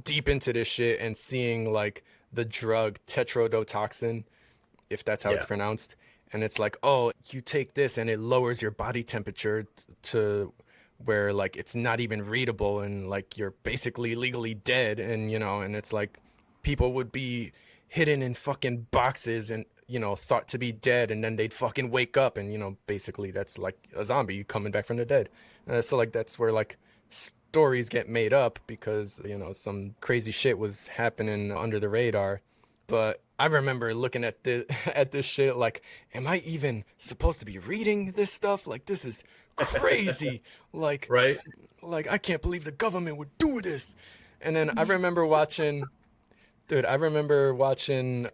deep into this shit and seeing like the drug tetrodotoxin, if that's how it's pronounced. And it's like, oh, you take this and it lowers your body temperature to where like it's not even readable and like you're basically legally dead. And, you know, and it's like people would be hidden in fucking boxes and, you know, thought to be dead. And then they'd fucking wake up and, you know, basically that's like a zombie coming back from the dead. So like that's where like stories get made up because, you know, some crazy shit was happening under the radar. But I remember looking at this shit like, am I even supposed to be reading this stuff? Like, this is crazy. Like, Right. Like, I can't believe the government would do this. And then I remember watching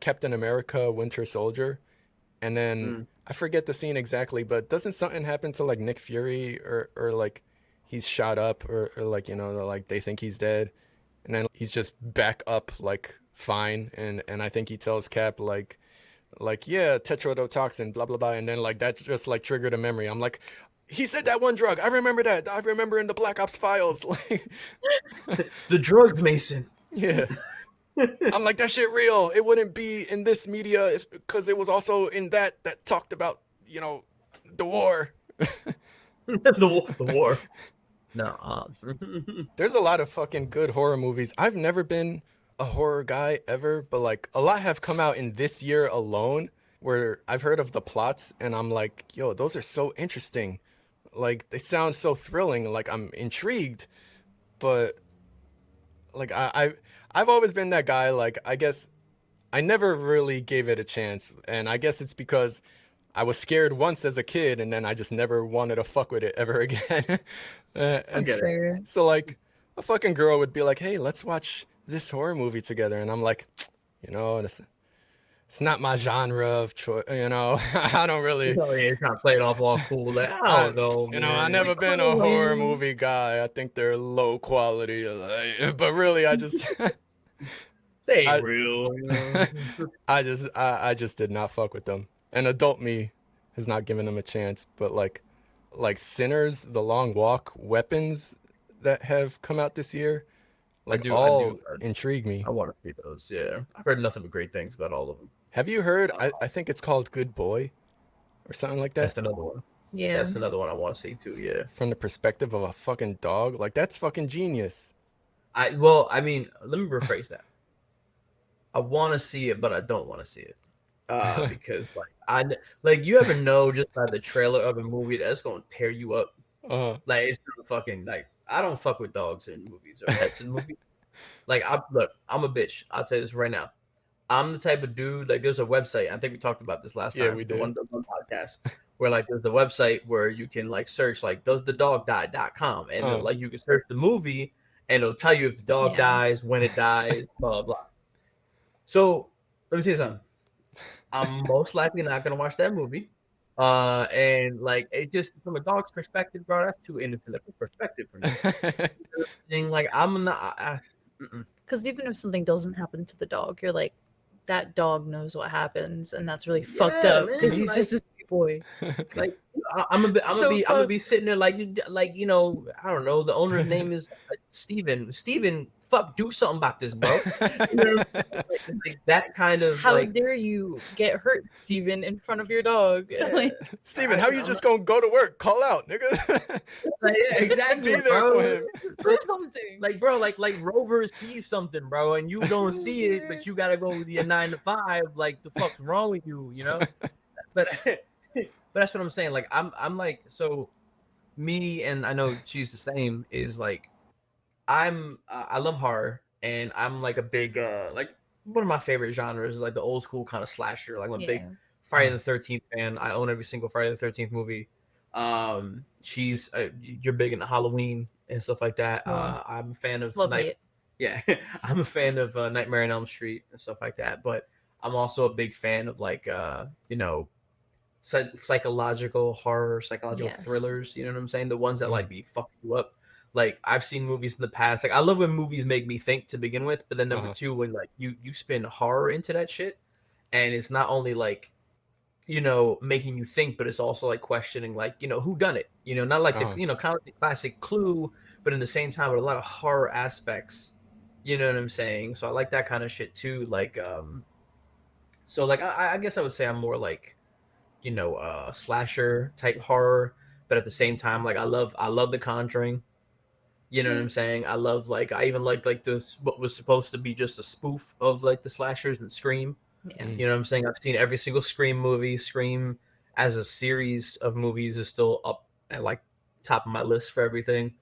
Captain America Winter Soldier. And then I forget the scene exactly, but doesn't something happen to like Nick Fury or like he's shot up or like, you know, like they think he's dead. And then he's just back up like fine, and I think he tells Cap like yeah, tetrodotoxin, blah blah blah, and then like that just like triggered a memory. I'm like, he said that one drug. I remember that. I remember in the Black Ops files. Like, The drug, Mason. yeah. I'm like, that shit real. It wouldn't be in this media because it was also in that talked about, you know, the war. the war. No. There's a lot of fucking good horror movies. I've never been a horror guy ever, but like a lot have come out in this year alone where I've heard of the plots and I'm like, yo, those are so interesting. Like they sound so thrilling. Like I'm intrigued, but like I've always been that guy. Like I guess I never really gave it a chance, and I guess it's because I was scared once as a kid, and then I just never wanted to fuck with it ever again. And get it. Fair. so like a fucking girl would be like, hey, let's watch this horror movie together, and I'm like, you know, It's not my genre of choice, you know. I don't really. Oh yeah, trying to play it off all cool. Like, I don't know, You know, I man. never Like, been a horror Halloween. movie guy. I think they're low quality. Like, but really, I just, They ain't I, real. You know? I just did not fuck with them. And adult me has not given them a chance. But like Sinners, The Long Walk, Weapons that have come out this year, like I all do. intrigue me. I want to see those. Yeah, I've heard nothing but great things about all of them. Have you heard? I think it's called Good Boy, or something like that. That's another one. Yeah. That's another one I want to see too. Yeah. From the perspective of a fucking dog, like that's fucking genius. I mean, let me rephrase that. I want to see it, but I don't want to see it. Because like you ever know just by the trailer of a movie that's gonna tear you up. Like it's gonna fucking like I don't fuck with dogs in movies or pets in movies. Like I'm a bitch. I'll tell you this right now. I'm the type of dude, like there's a website, I think we talked about this last time. Yeah, we the did. one podcast where like there's the website where you can like search like does the dog die.com and then, like you can search the movie and it'll tell you if the dog dies, when it dies, blah blah blah. So let me tell you something. I'm most likely not gonna watch that movie. And like it just from a dog's perspective, bro, that's too innocent of a perspective for me. And like I'm not Because even if something doesn't happen to the dog, you're like, that dog knows what happens, and that's really fucked up because he's like, just a sweet boy. Like I'm gonna be sitting there like you know I don't know the owner's name is Steven. Steven, fuck, do something about this, bro. You know, like that kind of How like dare you get hurt, Steven, in front of your dog? Like, Steven, how you just gonna go to work? Call out, nigga. like, yeah, exactly, Be there bro. for him. do something. Like, bro, like Rover sees something, bro, and you don't see it, but you gotta go with your 9 to 5. Like, the fuck's wrong with you, you know? But that's what I'm saying. Like, I'm like, so me and I know she's the same. Is like, I love horror, and I'm like a big like one of my favorite genres is like the old school kind of slasher. Like, I'm a big Friday the 13th fan. I own every single Friday the 13th movie. She's you're big into Halloween and stuff like that. I'm a fan of yeah, I'm a fan of Nightmare on Elm Street and stuff like that. But I'm also a big fan of like you know, psychological horror, psychological thrillers. You know what I'm saying? The ones that like be fucking you up. Like I've seen movies in the past. Like I love when movies make me think to begin with, but then number two, when like you spin horror into that shit, and it's not only like, you know, making you think, but it's also like questioning, like, you know, who done it? You know, not like the, you know, kind of the classic Clue, but in the same time with a lot of horror aspects. You know what I'm saying? So I like that kind of shit too. Like, so like I guess I would say I'm more like, you know, slasher type horror, but at the same time, like I love The Conjuring. You know what I'm saying? I love like I even like this what was supposed to be just a spoof of like the slashers and Scream. Yeah. You know what I'm saying? I've seen every single Scream movie. Scream as a series of movies is still up at like top of my list for everything.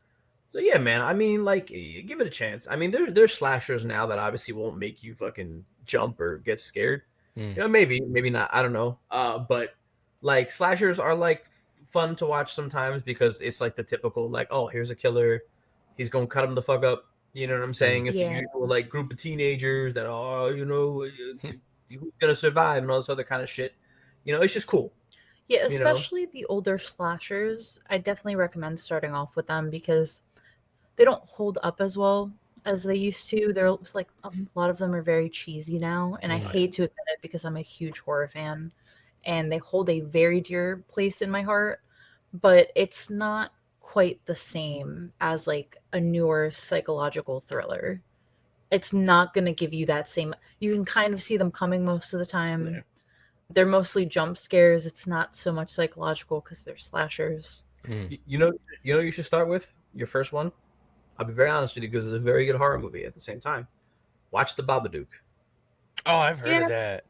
So yeah, man. I mean, like, give it a chance. I mean, there's slashers now that obviously won't make you fucking jump or get scared. You know, maybe not. I don't know. But like slashers are like fun to watch sometimes because it's like the typical like, oh, here's a killer, he's gonna cut him the fuck up. You know what I'm saying? It's the usual like group of teenagers that you know, who's gonna survive and all this other kind of shit. You know, it's just cool. Yeah, especially the older slashers. I definitely recommend starting off with them because they don't hold up as well as they used to. They're like a lot of them are very cheesy now, and I hate to admit it because I'm a huge horror fan, and they hold a very dear place in my heart. But it's not quite the same as like a newer psychological thriller. It's not going to give you that same. You can kind of see them coming most of the time. Yeah. They're mostly jump scares. It's not so much psychological because they're slashers. You know, you should start with your first one. I'll be very honest with you because it's a very good horror movie at the same time. Watch The Babadook. Oh, I've heard of that.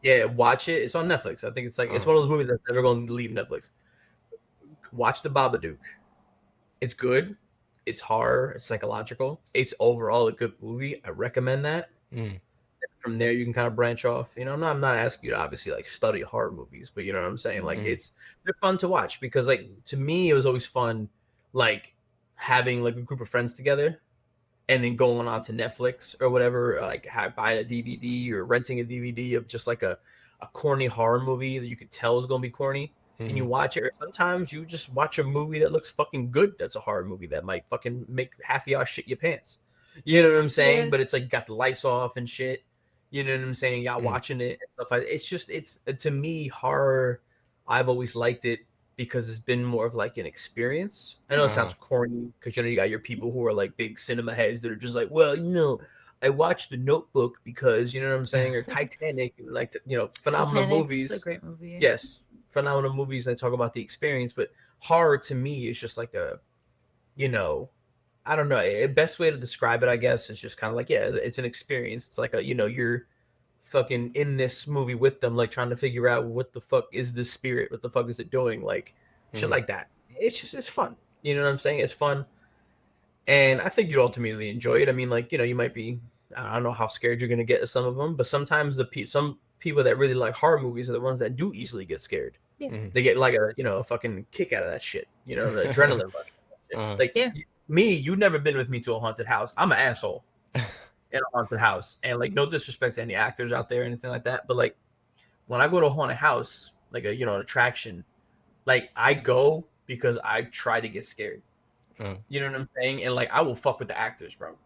Yeah, watch it. It's on Netflix. I think it's like it's one of those movies that's never going to leave Netflix. Watch The Babadook. It's good. It's horror. It's psychological. It's overall a good movie. I recommend that. From there, you can kind of branch off. You know, I'm not asking you to obviously like study horror movies, but you know what I'm saying. Like they're fun to watch because like to me it was always fun, like having like a group of friends together, and then going on to Netflix or whatever, like buying a DVD or renting a DVD of just like a corny horror movie that you could tell is gonna be corny, and you watch it. Or sometimes you just watch a movie that looks fucking good. That's a horror movie that might fucking make half of y'all shit your pants. You know what I'm saying? Yeah. But it's like got the lights off and shit. You know what I'm saying? Y'all watching it and stuff like that. It's to me, horror. I've always liked it because it's been more of like an experience. I know it sounds corny because you got your people who are like big cinema heads that are just like, well, I watched The Notebook because you know what I'm saying, or Titanic, like phenomenal Titanic's movies. a great movie. Yes, phenomenal movies. I talk about the experience, but horror to me is just like a, I don't know. A best way to describe it, I guess, is just kind of like, yeah, it's an experience. It's like you're fucking in this movie with them, like trying to figure out what the fuck is this spirit, what the fuck is it doing, like shit like that. It's fun. You know what I'm saying? It's fun, and I think you'd ultimately enjoy it. I mean, like you might be, I don't know how scared you're gonna get of some of them, but sometimes some people that really like horror movies are the ones that do easily get scared. Yeah. They get like a fucking kick out of that shit. The adrenaline rush. Like me, you've never been with me to a haunted house. I'm an asshole in a haunted house, and like no disrespect to any actors out there or anything like that, but like when I go to a haunted house, like an attraction, like I go because I try to get scared. You know what I'm saying? And like I will fuck with the actors, bro.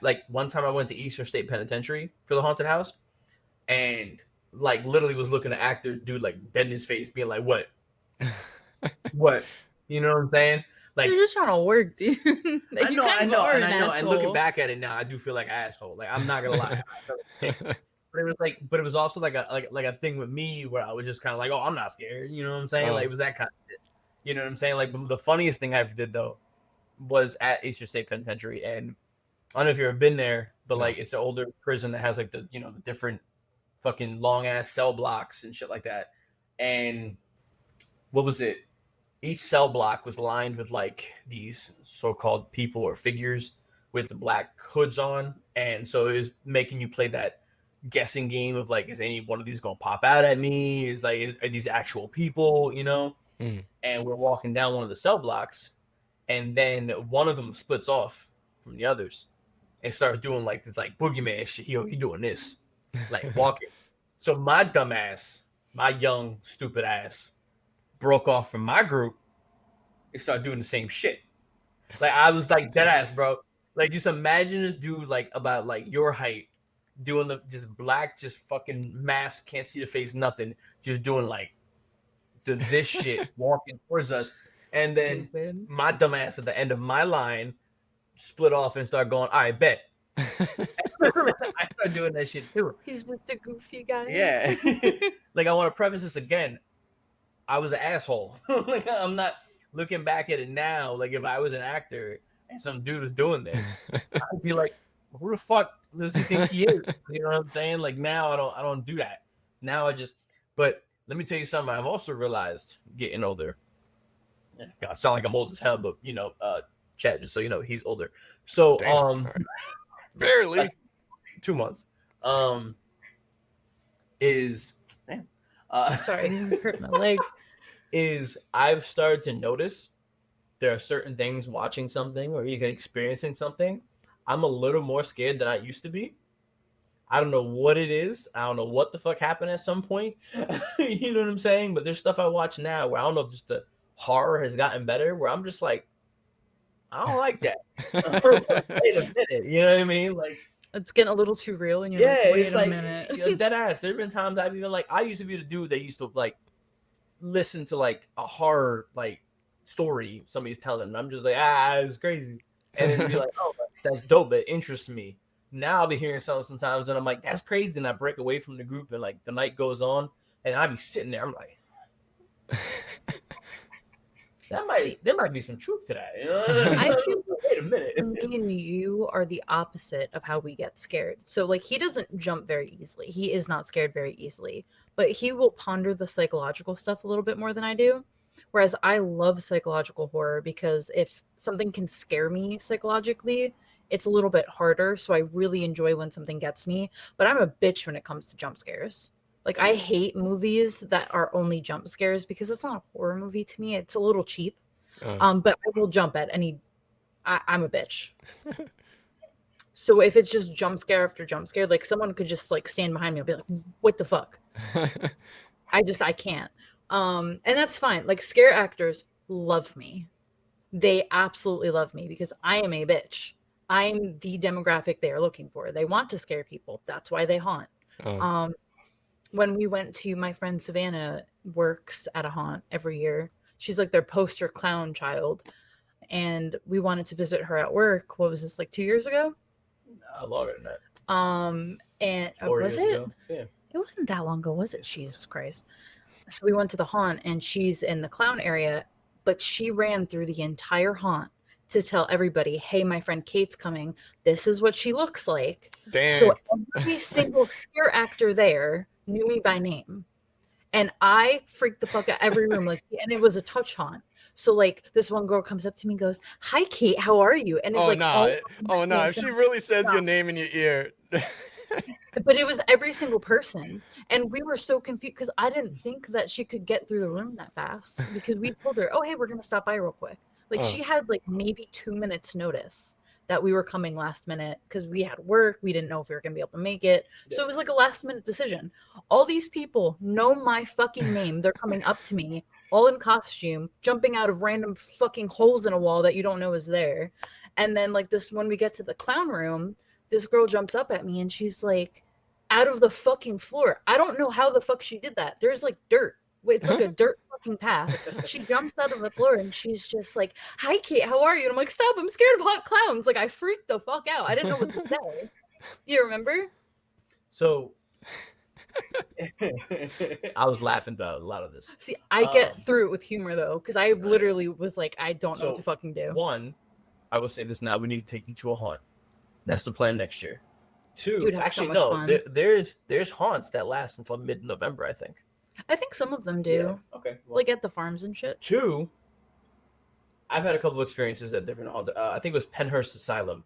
Like one time I went to Eastern State Penitentiary for the haunted house, and like literally was looking at actor dude like dead in his face, being like, "What? What?" You know what I'm saying? Like You're just trying to work, dude. I know. And looking back at it now, I do feel like an asshole. Like I'm not gonna lie. But it was also like a thing with me where I was just kind of like, oh, I'm not scared. You know what I'm saying? Like it was that kind of shit. You know what I'm saying? Like the funniest thing I ever did though was at Eastern State Penitentiary, and I don't know if you've ever been there, but like it's an older prison that has like the the different fucking long ass cell blocks and shit like that. And what was it? Each cell block was lined with like these so-called people or figures with the black hoods on, and so it was making you play that guessing game of like, is any one of these gonna pop out at me? Is like, are these actual people? And we're walking down one of the cell blocks, and then one of them splits off from the others and starts doing like this like boogeyman shit. He doing this, like walking. So my dumb ass, my young stupid ass, broke off from my group and started doing the same shit. Like I was like dead ass, bro. Like just imagine this dude like about like your height doing the just black, just fucking mask, can't see the face, nothing, just doing like this shit, walking towards us. And then my dumb ass at the end of my line split off and started going, I bet. I started doing that shit too. He's just a goofy guy. Yeah. Like I want to preface this again. I was an asshole. Like I'm not looking back at it now. Like if I was an actor and some dude was doing this, I'd be like, who the fuck does he think he is? You know what I'm saying? Like now I don't do that. Now but let me tell you something I've also realized getting older. God, I sound like I'm old as hell, but Chad, just so you know, he's older. So barely like 2 months. Sorry, hurt my leg. Is I've started to notice there are certain things watching something or even experiencing something. I'm a little more scared than I used to be. I don't know what it is. I don't know what the fuck happened at some point. You know what I'm saying? But there's stuff I watch now where I don't know if just the horror has gotten better, where I'm just like, I don't like that. Wait a minute. You know what I mean? Like it's getting a little too real, and you're like, wait a minute. Dead ass. There have been times I've even like I used to be the dude that used to like listen to like a horror like story somebody's telling, and I'm just like, it's crazy. And then be like, oh, that's dope. That interests me. Now I'll be hearing something sometimes, and I'm like, that's crazy. And I break away from the group, and like the night goes on, and I'll be sitting there. I'm like, there might be some truth to that. You know? I feel wait a minute. Me and you are the opposite of how we get scared. So like he doesn't jump very easily. He is not scared very easily, but he will ponder the psychological stuff a little bit more than I do. Whereas I love psychological horror because if something can scare me psychologically, it's a little bit harder. So I really enjoy when something gets me, but I'm a bitch when it comes to jump scares. Like I hate movies that are only jump scares because it's not a horror movie to me. It's a little cheap. But I will jump at any. I'm a bitch. So if it's just jump scare after jump scare, like someone could just like stand behind me and be like, what the fuck? I can't. And that's fine. Like scare actors love me. They absolutely love me because I am a bitch. I'm the demographic they are looking for. They want to scare people. That's why they haunt. Oh. When we went to my friend Savannah works at a haunt every year. She's like their poster clown child. And we wanted to visit her at work. What was this, like 2 years ago? Longer than that. And 4 was years it? ago. Yeah. It wasn't that long ago, was it? Jesus Christ. So we went to the haunt and she's in the clown area, but she ran through the entire haunt to tell everybody, hey, my friend Kate's coming. This is what she looks like. Damn. So every single scare actor there knew me by name. And I freaked the fuck out every room. Like, and it was a touch haunt. So like this one girl comes up to me and goes, hi Kate, how are you? And it's Oh like, no! If she really says your name in your ear. But it was every single person. And we were so confused because I didn't think that she could get through the room that fast because we told her, oh, hey, we're going to stop by real quick. Like she had like maybe 2 minutes notice that we were coming last minute because we had work. We didn't know if we were going to be able to make it. So it was like a last minute decision. All these people know my fucking name. They're coming up to me all in costume, jumping out of random fucking holes in a wall that you don't know is there. And then like this, when we get to the clown room, this girl jumps up at me and she's like, out of the fucking floor. I don't know how the fuck she did that. There's like dirt. It's like a dirt fucking path. She jumps out of the floor and she's just like, hi Kate, how are you? And I'm like, stop, I'm scared of hot clowns. Like I freaked the fuck out. I didn't know what to say. You remember? So I was laughing about a lot of this. See, I get through it with humor though, because I literally was like, I don't know what to fucking do. One, I will say this now, we need to take you to a haunt. That's the plan next year. Two, Dude, actually, so no, there's haunts that last until mid-November, I think. I think some of them do. Yeah. Okay. Well, like at the farms and shit. Two, I've had a couple experiences at different haunts. I think it was Penhurst Asylum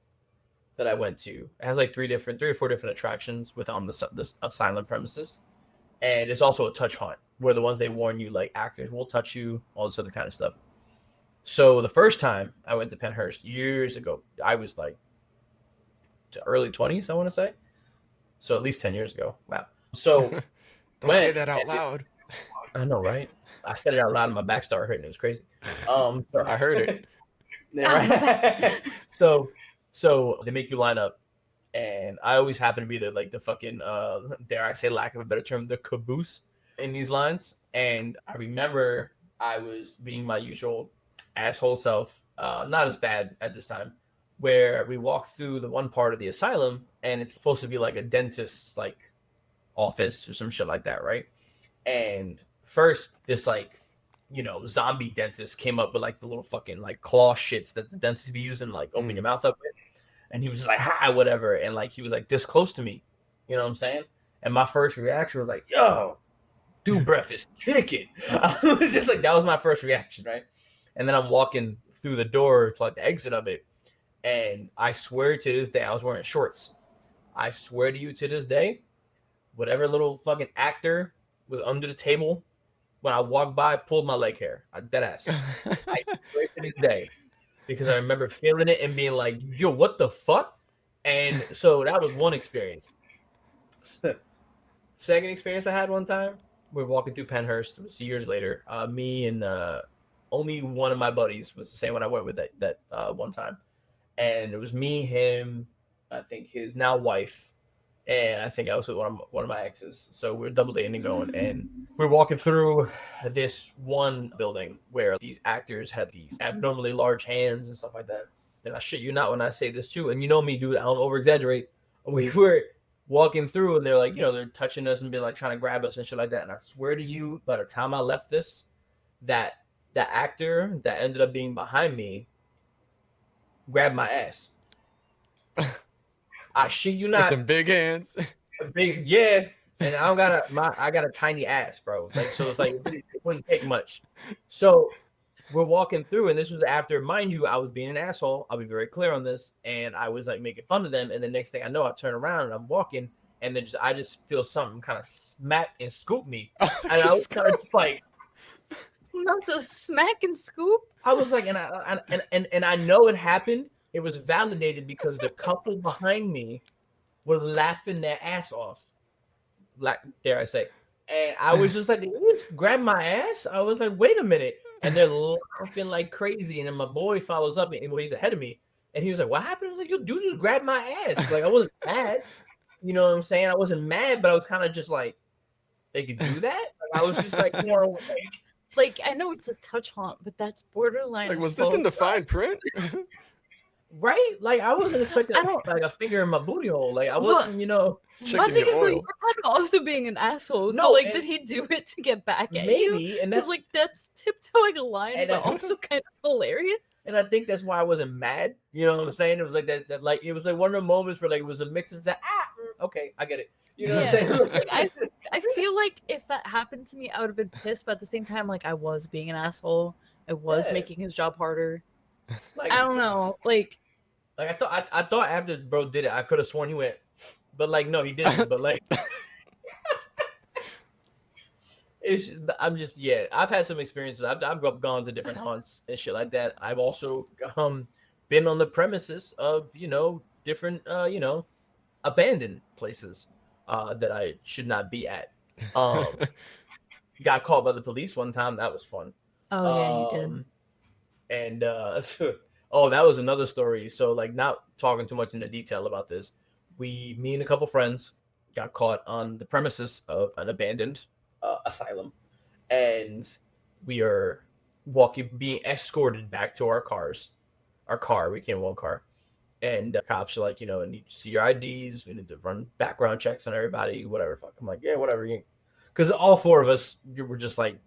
that I went to. It has like 3 or 4 different attractions within the asylum premises. And it's also a touch haunt where the ones they warn you, like actors will touch you, all this other kind of stuff. So the first time I went to Penhurst years ago, I was like early 20s, I want to say. So at least 10 years ago. Wow. So Don't say that out loud. I know, right? I said it out loud and my back started hurting. It was crazy. I heard it. Right. So they make you line up, and I always happen to be the fucking dare I say, lack of a better term, the caboose in these lines. And I remember I was being my usual asshole self, not as bad at this time, where we walk through the one part of the asylum, and it's supposed to be like a dentist's like office or some shit like that, right? And first, this like, zombie dentist came up with like the little fucking like claw shits that the dentists be using, like open your mouth up with. And he was just like, hi, whatever. And like, he was like this close to me. You know what I'm saying? And my first reaction was like, yo, dude, breath is kicking. I was just like, that was my first reaction, right? And then I'm walking through the door to like the exit of it. And I swear to this day, I was wearing shorts. I swear to you to this day, whatever little fucking actor was under the table when I walked by, pulled my leg hair. Dead ass. I swear to this day. Because I remember feeling it and being like, yo, what the fuck? And so that was one experience. Second experience I had one time, we were walking through Penhurst. It was years later. Me and only one of my buddies was the same one I went with that one time. And it was me, him, I think his now wife, and I think I was with one of my exes. So we're double dating going, and we're walking through this one building where these actors had these abnormally large hands and stuff like that. And I shit you not when I say this too. And you know me, dude, I don't over exaggerate. We were walking through, and they're like, they're touching us and being like trying to grab us and shit like that. And I swear to you, by the time I left this, that actor that ended up being behind me grabbed my ass. I shit you not. With them big hands. Big, yeah. And I got a tiny ass, bro. Like, so it's like it wouldn't take much. So we're walking through, and this was after, mind you, I was being an asshole. I'll be very clear on this, and I was like making fun of them. And the next thing I know, I turn around and I'm walking, and then I just feel something kind of smack and scoop me, and I was kind of like, not the smack and scoop. I was like, and I know it happened, it was validated because the couple behind me were laughing their ass off. Like, dare I say. And I was just like, you just grab my ass? I was like, wait a minute. And they're laughing like crazy. And then my boy follows up, and he's ahead of me. And he was like, what happened? I was like, yo, dude, just grab my ass. Like, I wasn't mad. You know what I'm saying? I wasn't mad, but I was kind of just like, they could do that? Like, I was just like, more like, I know it's a touch haunt, but that's borderline. Like, was this in the fine print? right? Like, I wasn't expecting I don't- like a finger in my booty hole. Like, I wasn't, you know. My Checking thing is, your though, you're oil. kind of also being an asshole. So, No, like, and- did he do it to get back at you? Maybe, and Because, that's like, that's tiptoeing a line, and but I- also kind of hilarious. and I think that's why I wasn't mad. You know what I'm saying? It was like that like it was like one of the moments where like it was a mix of that. Okay, I get it. You know what I'm saying? Like, I feel like if that happened to me, I would have been pissed. But at the same time, like, I was being an asshole. I was Yeah. making his job harder. like, I don't know. Like, I thought after bro did it, I could have sworn he went, but like no, he didn't. But like, I'm just I've had some experiences. I've gone to different haunts and shit like that. I've also been on the premises of different abandoned places that I should not be at. Got called by the police one time. That was fun. oh yeah, you did. And oh, that was another story. So like, not talking too much into detail about this, me and a couple friends got caught on the premises of an abandoned asylum, and we are being escorted back to our car. We came in one car, and the cops are like, I need to see your IDs. We need to run background checks on everybody. Whatever. Fuck. I'm like, yeah, whatever. Because all four of us were just like,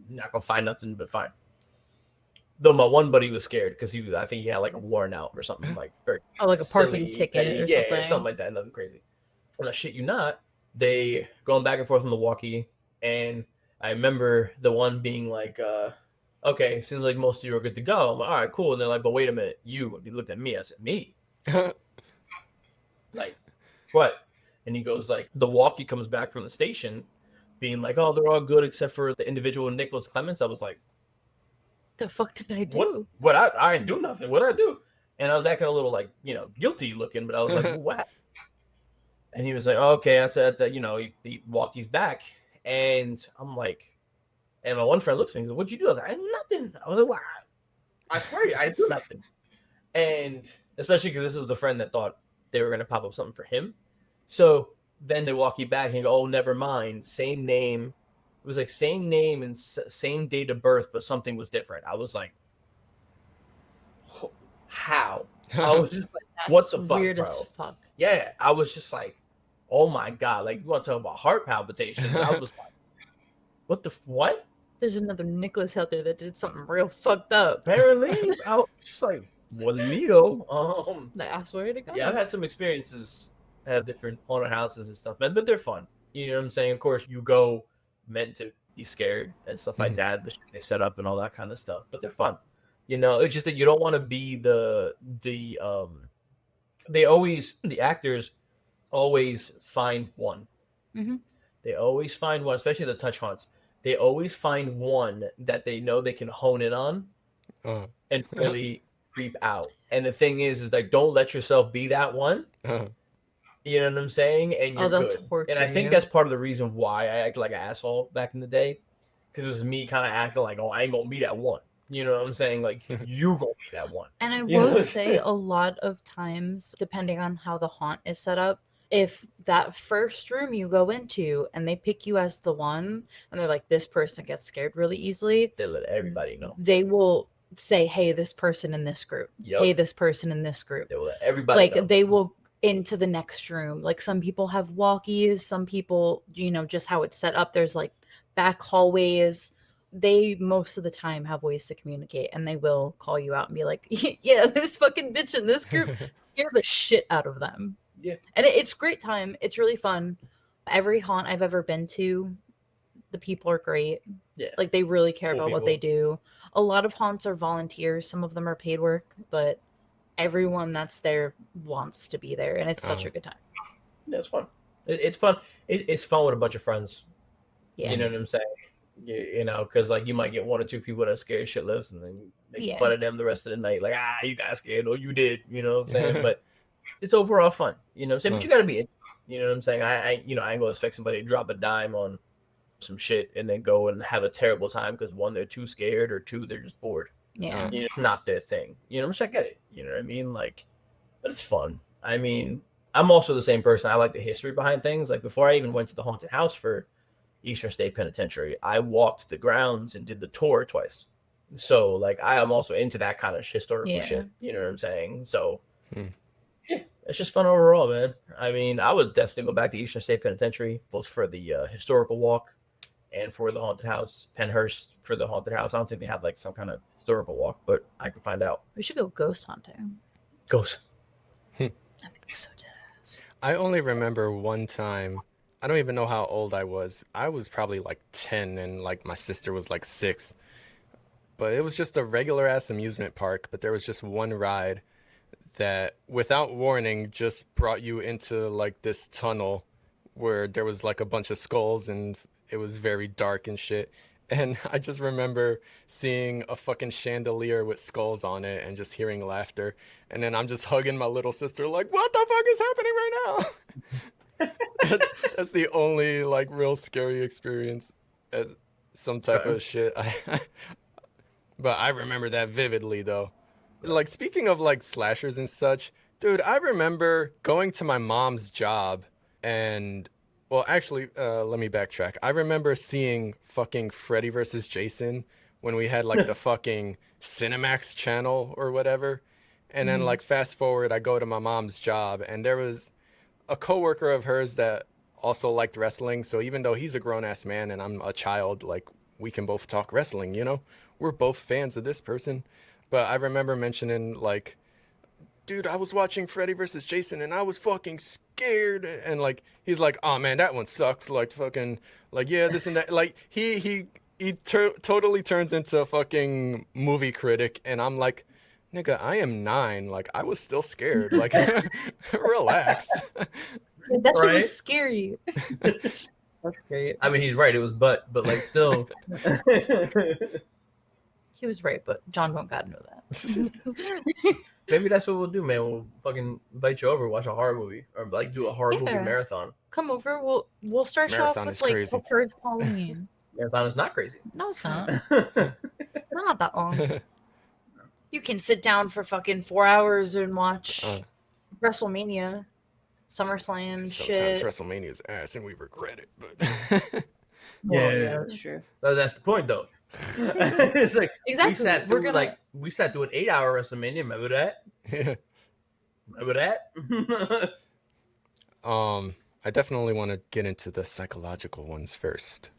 not gonna find nothing but fine. Though my one buddy was scared because I think he had like a warrant out or something like very Like a parking silly, ticket or yeah, something. something like that, nothing crazy. And I shit you not, they going back and forth on the walkie, and I remember the one being like, "Okay, seems like most of you are good to go." I'm like, "All right, cool." And they're like, "But wait a minute, you looked at me." I said, "Me? Like what?" And he goes like, the walkie comes back from the station, being like, "Oh, they're all good except for the individual Nicholas Clements." I was like, The fuck did I do? What I didn't do nothing. What did I do? And I was acting a little like, guilty looking, but I was like, well, what? And he was like, oh, okay, I said that, the walkie's back. And I'm like, and my one friend looks at me and goes, what'd you do? I was like, I did nothing. I was like, wow. I swear to you, I didn't do nothing. And especially because this was the friend that thought they were going to pop up something for him. So then they walkie back and go, oh, never mind. Same name. It was like same name and same date of birth, but something was different. I was like, how? I was just like, That's what the fuck, weird bro? as fuck. Yeah, I was just like, oh my God. Like, you want to talk about heart palpitations? I was like, what the what? There's another Nicholas out there that did something real fucked up. Apparently, I was just like, what Leo? I swear to God. Yeah, I've had some experiences at different haunted houses and stuff, man, but they're fun. You know what I'm saying? Of course, you go meant to be scared and stuff like that, the shit they set up and all that kind of stuff, but they're fun. It's just that you don't want to be the actors always find one. Mhm. They always find one, especially the touch haunts. They always find one that they know they can hone in on and really creep out. And the thing is like, don't let yourself be that one. You know what I'm saying? And you're they'll good. torture And I think you. that's part of the reason why I acted like an asshole back in the day, because it was me kind of acting like, oh, I ain't gonna be that one. You know what I'm saying? Like, you gonna be that one. And I You know will what I'm say saying? a lot of times, depending on how the haunt is set up, if that first room you go into and they pick you as the one and they're like, this person gets scared really easily, They let everybody know. they will say, hey, this person in this group. Yep. Hey, this person in this group. They will let everybody Like, know. they will into the next room. Like, some people have walkies, some people, just how it's set up, there's like back hallways. They most of the time have ways to communicate, and they will call you out and be like, yeah, this fucking bitch in this group, scare the shit out of them. Yeah. And it's great time. It's really fun. Every haunt I've ever been to, the people are great. Yeah. Like, they really care Cool about what they do. A lot of haunts are volunteers. Some of them are paid work, but everyone that's there wants to be there, and it's such a good time. Yeah, it's fun. It's fun. It's fun with a bunch of friends. Yeah. You know what I'm saying? You know, because like you might get one or two people that scared shitless, and then you make fun of them the rest of the night. Like, you got scared, or you did. You know what I'm saying? But it's overall fun. You know what I'm saying? But you got to be in. You know what I'm saying? I ain't going to expect somebody to drop a dime on some shit and then go and have a terrible time because one, they're too scared, or two, they're just bored. Yeah. You know, it's not their thing. You know, which I get it. You know what I mean? Like, but it's fun. I mean, I'm also the same person. I like the history behind things. Like, before I even went to the haunted house for Eastern State Penitentiary, I walked the grounds and did the tour twice. So, like, I am also into that kind of historical shit. You know what I'm saying? So, yeah, it's just fun overall, man. I mean, I would definitely go back to Eastern State Penitentiary, both for the historical walk and for the haunted house. Pennhurst for the haunted house. I don't think they have like some kind of historical walk, but I can find out. We should go ghost hunting. Ghost. That'd be so dead. I only remember one time. I don't even know how old I was. I was probably like 10 and like my sister was like 6. But it was just a regular ass amusement park, but there was just one ride that without warning just brought you into like this tunnel where there was like a bunch of skulls and it was very dark and shit. And I just remember seeing a fucking chandelier with skulls on it and just hearing laughter. And then I'm just hugging my little sister like, what the fuck is happening right now? That's the only like real scary experience as some type of shit. But I remember that vividly though. Like, speaking of like slashers and such, dude, I remember going to my mom's job and, well, actually, let me backtrack. I remember seeing fucking Freddy vs. Jason when we had like the fucking Cinemax channel or whatever. And then like fast forward, I go to my mom's job and there was a coworker of hers that also liked wrestling. So even though he's a grown ass man and I'm a child, like we can both talk wrestling, you know? We're both fans of this person. But I remember mentioning, like, dude, I was watching Freddy vs. Jason and I was fucking scared. And, like, he's like, oh, man, that one sucks. Like, fucking, like, yeah, this and that. Like, he totally turns into a fucking movie critic. And I'm like, nigga, I am 9. Like, I was still scared. Like, relax. That shit was scary. That's great. I mean, he's right. It was but like, still. He was right, but John don't gotta know that. Maybe that's what we'll do, man. We'll fucking invite you over, watch a horror movie, or like do a horror movie marathon. Come over. We'll start you off with like the first Halloween. Marathon is not crazy. No, it's not. Not that long. You can sit down for fucking 4 hours and watch WrestleMania, SummerSlam, shit. Sometimes WrestleMania's ass, and we regret it, but yeah, that's true. That's the point, though. It's like exactly. We sat through an 8-hour WrestleMania. Remember that? Yeah. Remember that? I definitely want to get into the psychological ones first.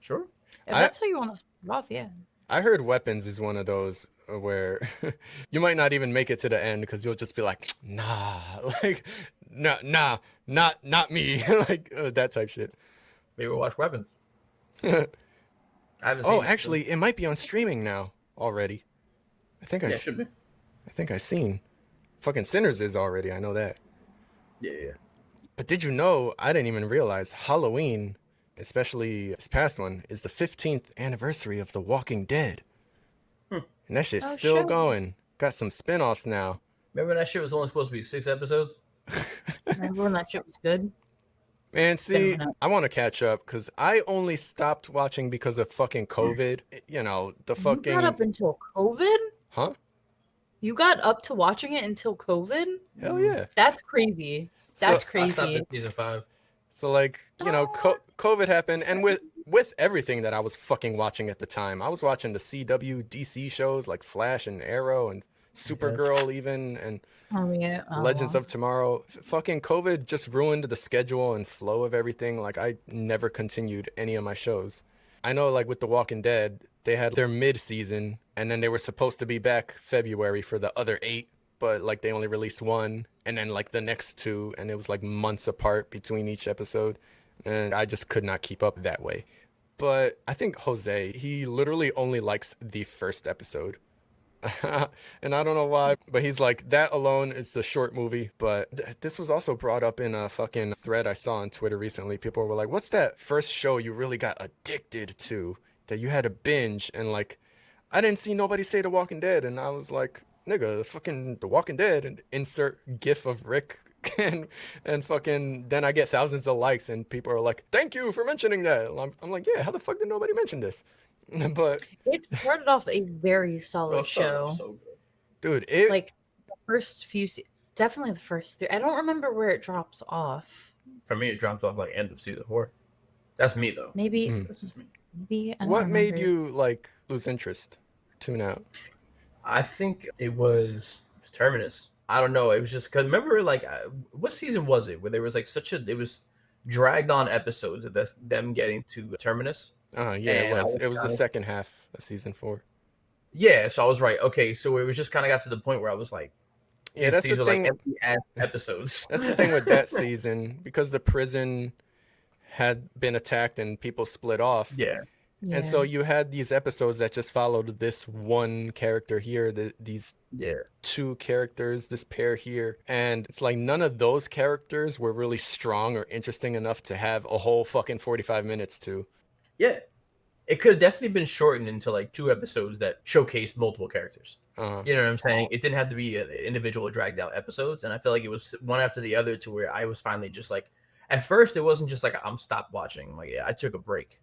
Sure. If that's how you want to start off, yeah. I heard weapons is one of those where you might not even make it to the end because you'll just be like, nah, like, nah, not me, like that type shit. Maybe we'll watch Weapons. I haven't seen actually, it might be on streaming now already. I think it should be. I think I've seen. Fucking Sinners is already. I know that. Yeah. But did you know? I didn't even realize Halloween, especially this past one, is the 15th anniversary of The Walking Dead. And that shit's still going. Got some spinoffs now. Remember that shit was only supposed to be 6 episodes? Remember when that shit was good? Man, see, I want to catch up because I only stopped watching because of fucking COVID. You know, the fucking... You got up until COVID? Huh? You got up to watching it until COVID? Hell yeah. That's crazy. That's crazy. I stopped at season 5. So, like, you know, COVID happened, and with everything that I was fucking watching at the time, I was watching the CW DC shows like Flash and Arrow and Supergirl even, and Legends of Tomorrow. Fucking COVID just ruined the schedule and flow of everything. Like, I never continued any of my shows. I know, like, with The Walking Dead, they had their mid-season, and then they were supposed to be back February for the other 8, but, like, they only released 1, and then, like, the next 2, and it was, like, months apart between each episode, and I just could not keep up that way. But I think Jose, he literally only likes the first episode. And I don't know why, but he's like, that alone is a short movie. But this was also brought up in a fucking thread I saw on Twitter recently. People were like, what's that first show you really got addicted to that you had to binge? And like, I didn't see nobody say The Walking Dead. And I was like, nigga, fucking The Walking Dead, and insert gif of Rick. And fucking then I get thousands of likes and people are like, thank you for mentioning that. I'm like, yeah, how the fuck did nobody mention this? But It started off a very solid show. So good. dude, it Like the first few, definitely the first three. I don't remember where it drops off. For me, it dropped off like end of season 4. That's me though. Maybe, This is me. maybe. I don't what made remember. you like lose interest, tune out? I think it was Terminus. I don't know. It was just because remember, like, what season was it where there was like it was dragged on episodes of them getting to Terminus. Yeah, And I was it was the kinda- second half of season 4. Yeah, so I was right. Okay, so it was just kind of got to the point where I was like, Yeah, that's these the are thing. like empty ass episodes. That's the thing with that season, because the prison had been attacked and people split off. Yeah, And so you had these episodes that just followed this one character here, these yeah. two characters, this pair here. And it's like none of those characters were really strong or interesting enough to have a whole fucking 45 minutes to. Yeah. It could have definitely been shortened into like 2 episodes that showcased multiple characters. Uh, You know what I'm saying? It didn't have to be individual dragged out episodes. And I feel like it was one after the other to where I was finally just like, at first, it wasn't just like I'm stopped watching. Like, yeah, I took a break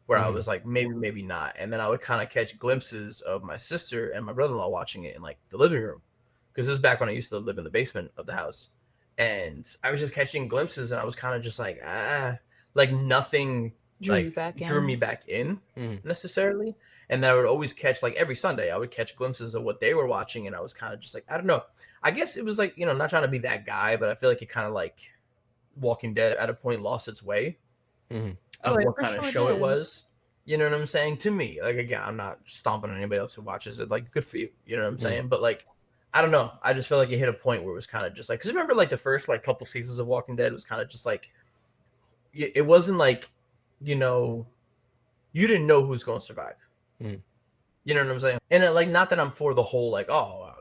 where I Mhm. was like, maybe not. And then I would kind of catch glimpses of my sister and my brother-in-law watching it in like the living room. Because this is back when I used to live in the basement of the house. And I was just catching glimpses and I was kind of just like, like nothing drew you like back in. drew me back in Mhm. necessarily. And then I would always catch like every Sunday, I would catch glimpses of what they were watching. And I was kind of just like, I don't know. I guess it was like, you know, not trying to be that guy, but I feel like it kind of like Walking Dead at a point lost its way Mhm. of Oh, it what for kind of sure show it did. was. You know what I'm saying? To me, like, again, I'm not stomping on anybody else who watches it. Like, good for you. You know what I'm saying? But like, I don't know. I just feel like it hit a point where it was kind of just like, because remember, like the first like couple seasons of Walking Dead was kind of just like, it wasn't like, you know, you didn't know who's going to survive. Mhm. You know what I'm saying? And like, not that I'm for the whole like, oh,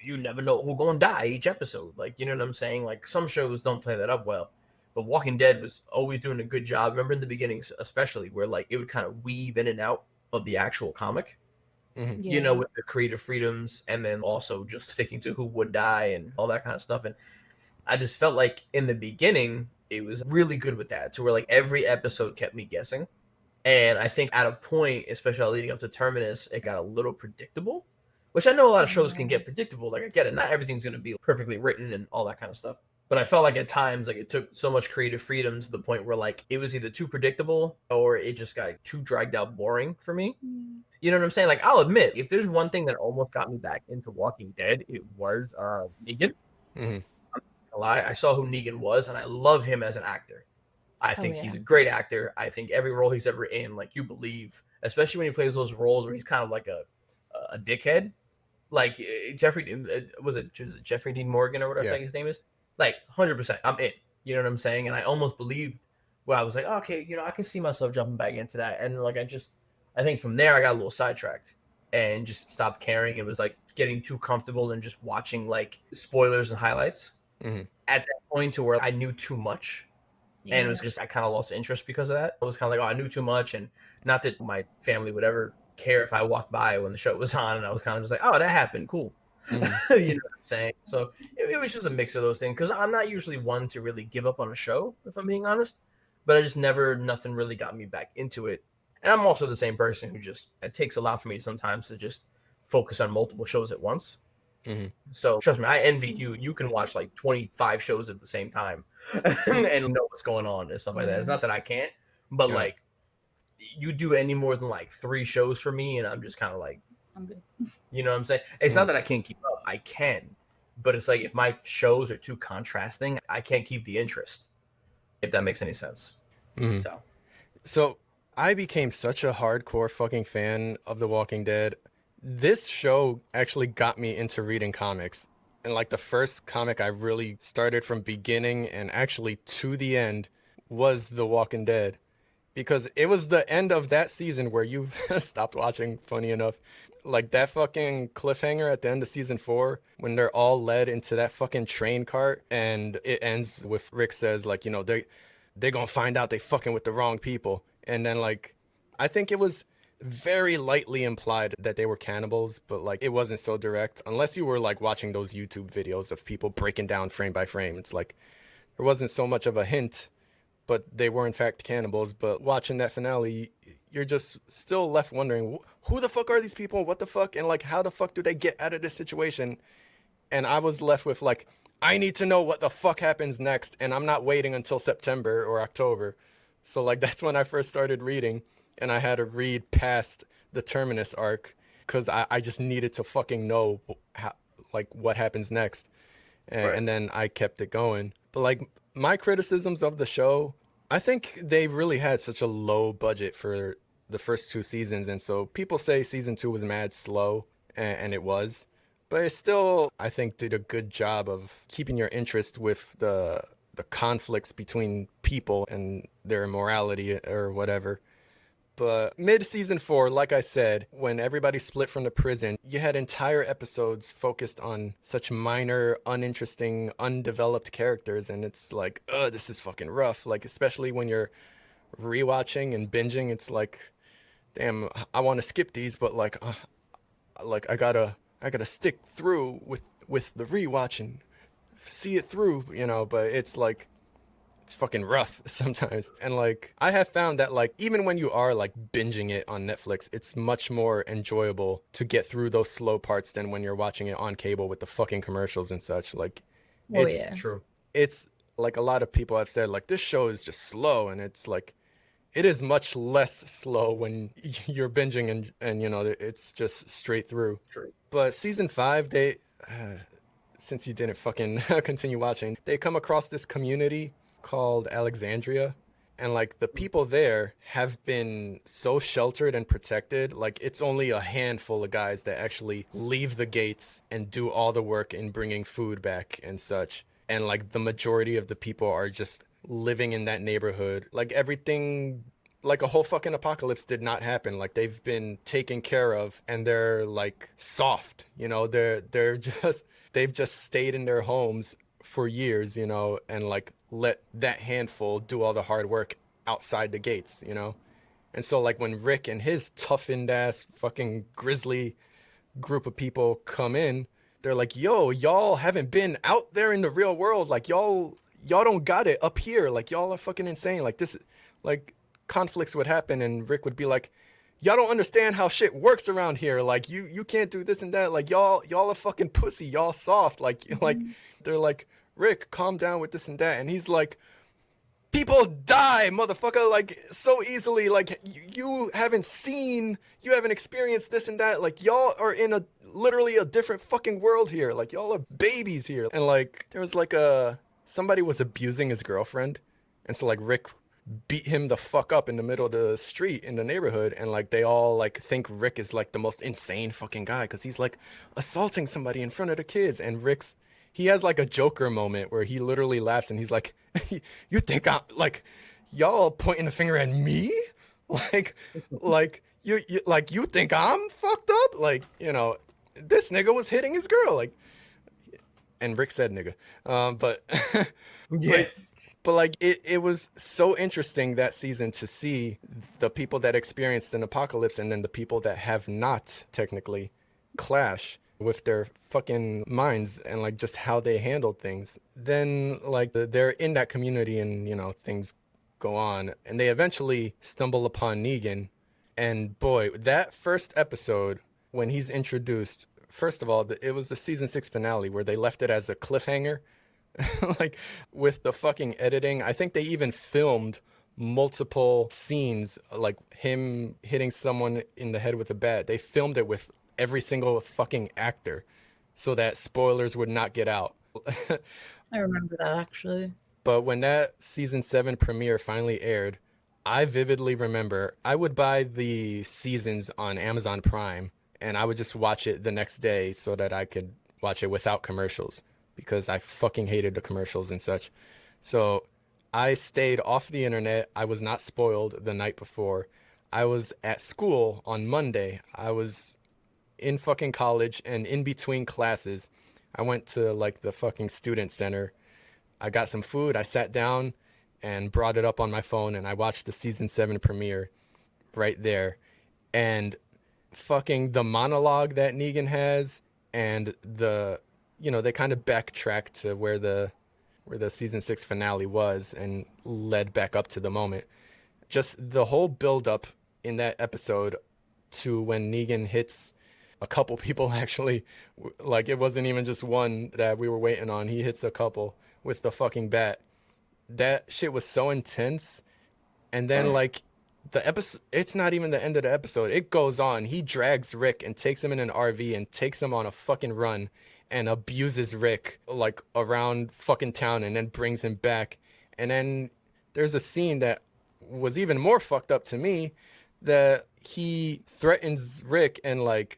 you never know who's going to die each episode. Like, you know what I'm saying? Like, some shows don't play that up well. But Walking Dead was always doing a good job. Remember in the beginnings, especially where like it would kind of weave in and out of the actual comic, Mhm. you know, with the creative freedoms and then also just sticking to who would die and all that kind of stuff. And I just felt like in the beginning, it was really good with that to where like every episode kept me guessing. And I think at a point, especially leading up to Terminus, it got a little predictable, which I know a lot of shows can get predictable. Like I get it. Not everything's going to be perfectly written and all that kind of stuff. But I felt like at times, like it took so much creative freedom to the point where like it was either too predictable or it just got too dragged out boring for me. You know what I'm saying? Like I'll admit, if there's one thing that almost got me back into Walking Dead, it was Negan. Mhm. A lie. I saw who Negan was, and I love him as an actor. I think yeah. he's a great actor. I think every role he's ever in, like you believe, especially when he plays those roles where he's kind of like a dickhead, like was it Jeffrey Dean Morgan or whatever Yeah. I think his name is. Like 100%, I'm in. You know what I'm saying? And I almost believed where I was like, okay, you know, I can see myself jumping back into that. And like I think from there I got a little sidetracked and just stopped caring. It was like getting too comfortable and just watching like spoilers and highlights. Mhm. At that point to where I knew too much. And it was just I kind of lost interest because of that. I was kind of like, oh, I knew too much, and not that my family would ever care if I walked by when the show was on, and I was kind of just like, oh, that happened, cool. Mhm. You know what I'm saying? So it was just a mix of those things because I'm not usually one to really give up on a show, if I'm being honest. But I just nothing really got me back into it. And I'm also the same person who just it takes a lot for me sometimes to just focus on multiple shows at once. Mhm. So trust me, I envy you. You can watch like 25 shows at the same time and know what's going on and stuff like that. It's not that I can't, but Yeah. like you do any more than like 3 shows for me, and I'm just kind of like, I'm good. you know what I'm saying? It's not that I can't keep up. I can, but it's like if my shows are too contrasting, I can't keep the interest. If that makes any sense. Mhm. So I became such a hardcore fucking fan of The Walking Dead. This show actually got me into reading comics. And like the first comic I really started from beginning and actually to the end was The Walking Dead. because it was the end of that season where you stopped watching, funny enough. Like that fucking cliffhanger at the end of season 4 when they're all led into that fucking train cart and it ends with Rick says like, you know, they're gonna find out they fucking with the wrong people. And then like, I think it was very lightly implied that they were cannibals, but like it wasn't so direct unless you were like watching those YouTube videos of people breaking down frame by frame. It's like there wasn't so much of a hint, but they were in fact cannibals. But watching that finale, you're just still left wondering who the fuck are these people? What the fuck? And like, how the fuck do they get out of this situation? And I was left with like, I need to know what the fuck happens next. And I'm not waiting until September or October. So like, that's when I first started reading, and I had to read past the Terminus arc because I just needed to fucking know how, like what happens next. And then I kept it going. But like my criticisms of the show, I think they really had such a low budget for the first 2 seasons. And so people say season 2 was mad slow, and it was. But it still, I think, did a good job of keeping your interest with the conflicts between people and their morality or whatever. But mid-season 4, like I said, when everybody split from the prison, you had entire episodes focused on such minor, uninteresting, undeveloped characters. And it's like, this is fucking rough. Like, especially when you're rewatching and binging, it's like, damn, I want to skip these, but like I gotta stick through with the rewatch and see it through, you know. But it's like, it's fucking rough sometimes. And like, I have found that like, even when you are like binging it on Netflix, it's much more enjoyable to get through those slow parts than when you're watching it on cable with the fucking commercials and such. Like, it's True. It's like a lot of people have said like, this show is just slow, and it's like, it is much less slow when you're binging and you know, it's just straight through. True. But season 5, they since you didn't fucking continue watching, they come across this community called Alexandria, and like the people there have been so sheltered and protected. Like it's only a handful of guys that actually leave the gates and do all the work in bringing food back and such. And like the majority of the people are just living in that neighborhood. Like everything, like a whole fucking apocalypse did not happen. Like they've been taken care of, and they're like soft, you know, they've just stayed in their homes for years, you know, and like let that handful do all the hard work outside the gates, you know. And so like when Rick and his toughened ass fucking grizzly group of people come in, they're like, yo, y'all haven't been out there in the real world. Like y'all don't got it up here. Like y'all are fucking insane. Like this, like conflicts would happen, and Rick would be like, y'all don't understand how shit works around here. Like you can't do this and that. Like y'all are fucking pussy. Y'all soft. Like they're like, Rick, calm down with this and that. And he's like, people die, motherfucker, like so easily. Like you haven't experienced this and that. Like y'all are in literally a different fucking world here. Like y'all are babies here. And like there was like somebody was abusing his girlfriend, and so like Rick beat him the fuck up in the middle of the street in the neighborhood, and like they all like think Rick is like the most insane fucking guy because he's like assaulting somebody in front of the kids. And he has like a Joker moment where he literally laughs and he's like, you think I'm like, y'all pointing the finger at me? Like you think I'm fucked up? Like, you know, this nigga was hitting his girl. Like, and Rick said nigga. But Yeah. but like it was so interesting that season to see the people that experienced an apocalypse and then the people that have not technically clash with their fucking minds and like just how they handled things. Then like they're in that community, and you know, things go on, and they eventually stumble upon Negan. And boy, that first episode when he's introduced, first of all, it was the season 6 finale where they left it as a cliffhanger. Like with the fucking editing, I think they even filmed multiple scenes, like him hitting someone in the head with a bat. They filmed it with every single fucking actor so that spoilers would not get out. I remember that actually. But when that season 7 premiere finally aired, I vividly remember I would buy the seasons on Amazon Prime, and I would just watch it the next day so that I could watch it without commercials, because I fucking hated the commercials and such. So I stayed off the internet. I was not spoiled the night before. I was at school on Monday. I was in fucking college, and in between classes, I went to like the fucking student center. I got some food. I sat down and brought it up on my phone, and I watched the season 7 premiere right there. And fucking the monologue that Negan has, and they kind of backtrack to where the season 6 finale was and led back up to the moment. Just the whole build up in that episode to when Negan hits a couple people, actually, like it wasn't even just one that we were waiting on. He hits a couple with the fucking bat. That shit was so intense. And then like the episode, it's not even the end of the episode. It goes on. He drags Rick and takes him in an RV and takes him on a fucking run and abuses Rick like around fucking town and then brings him back. And then there's a scene that was even more fucked up to me, that he threatens Rick and like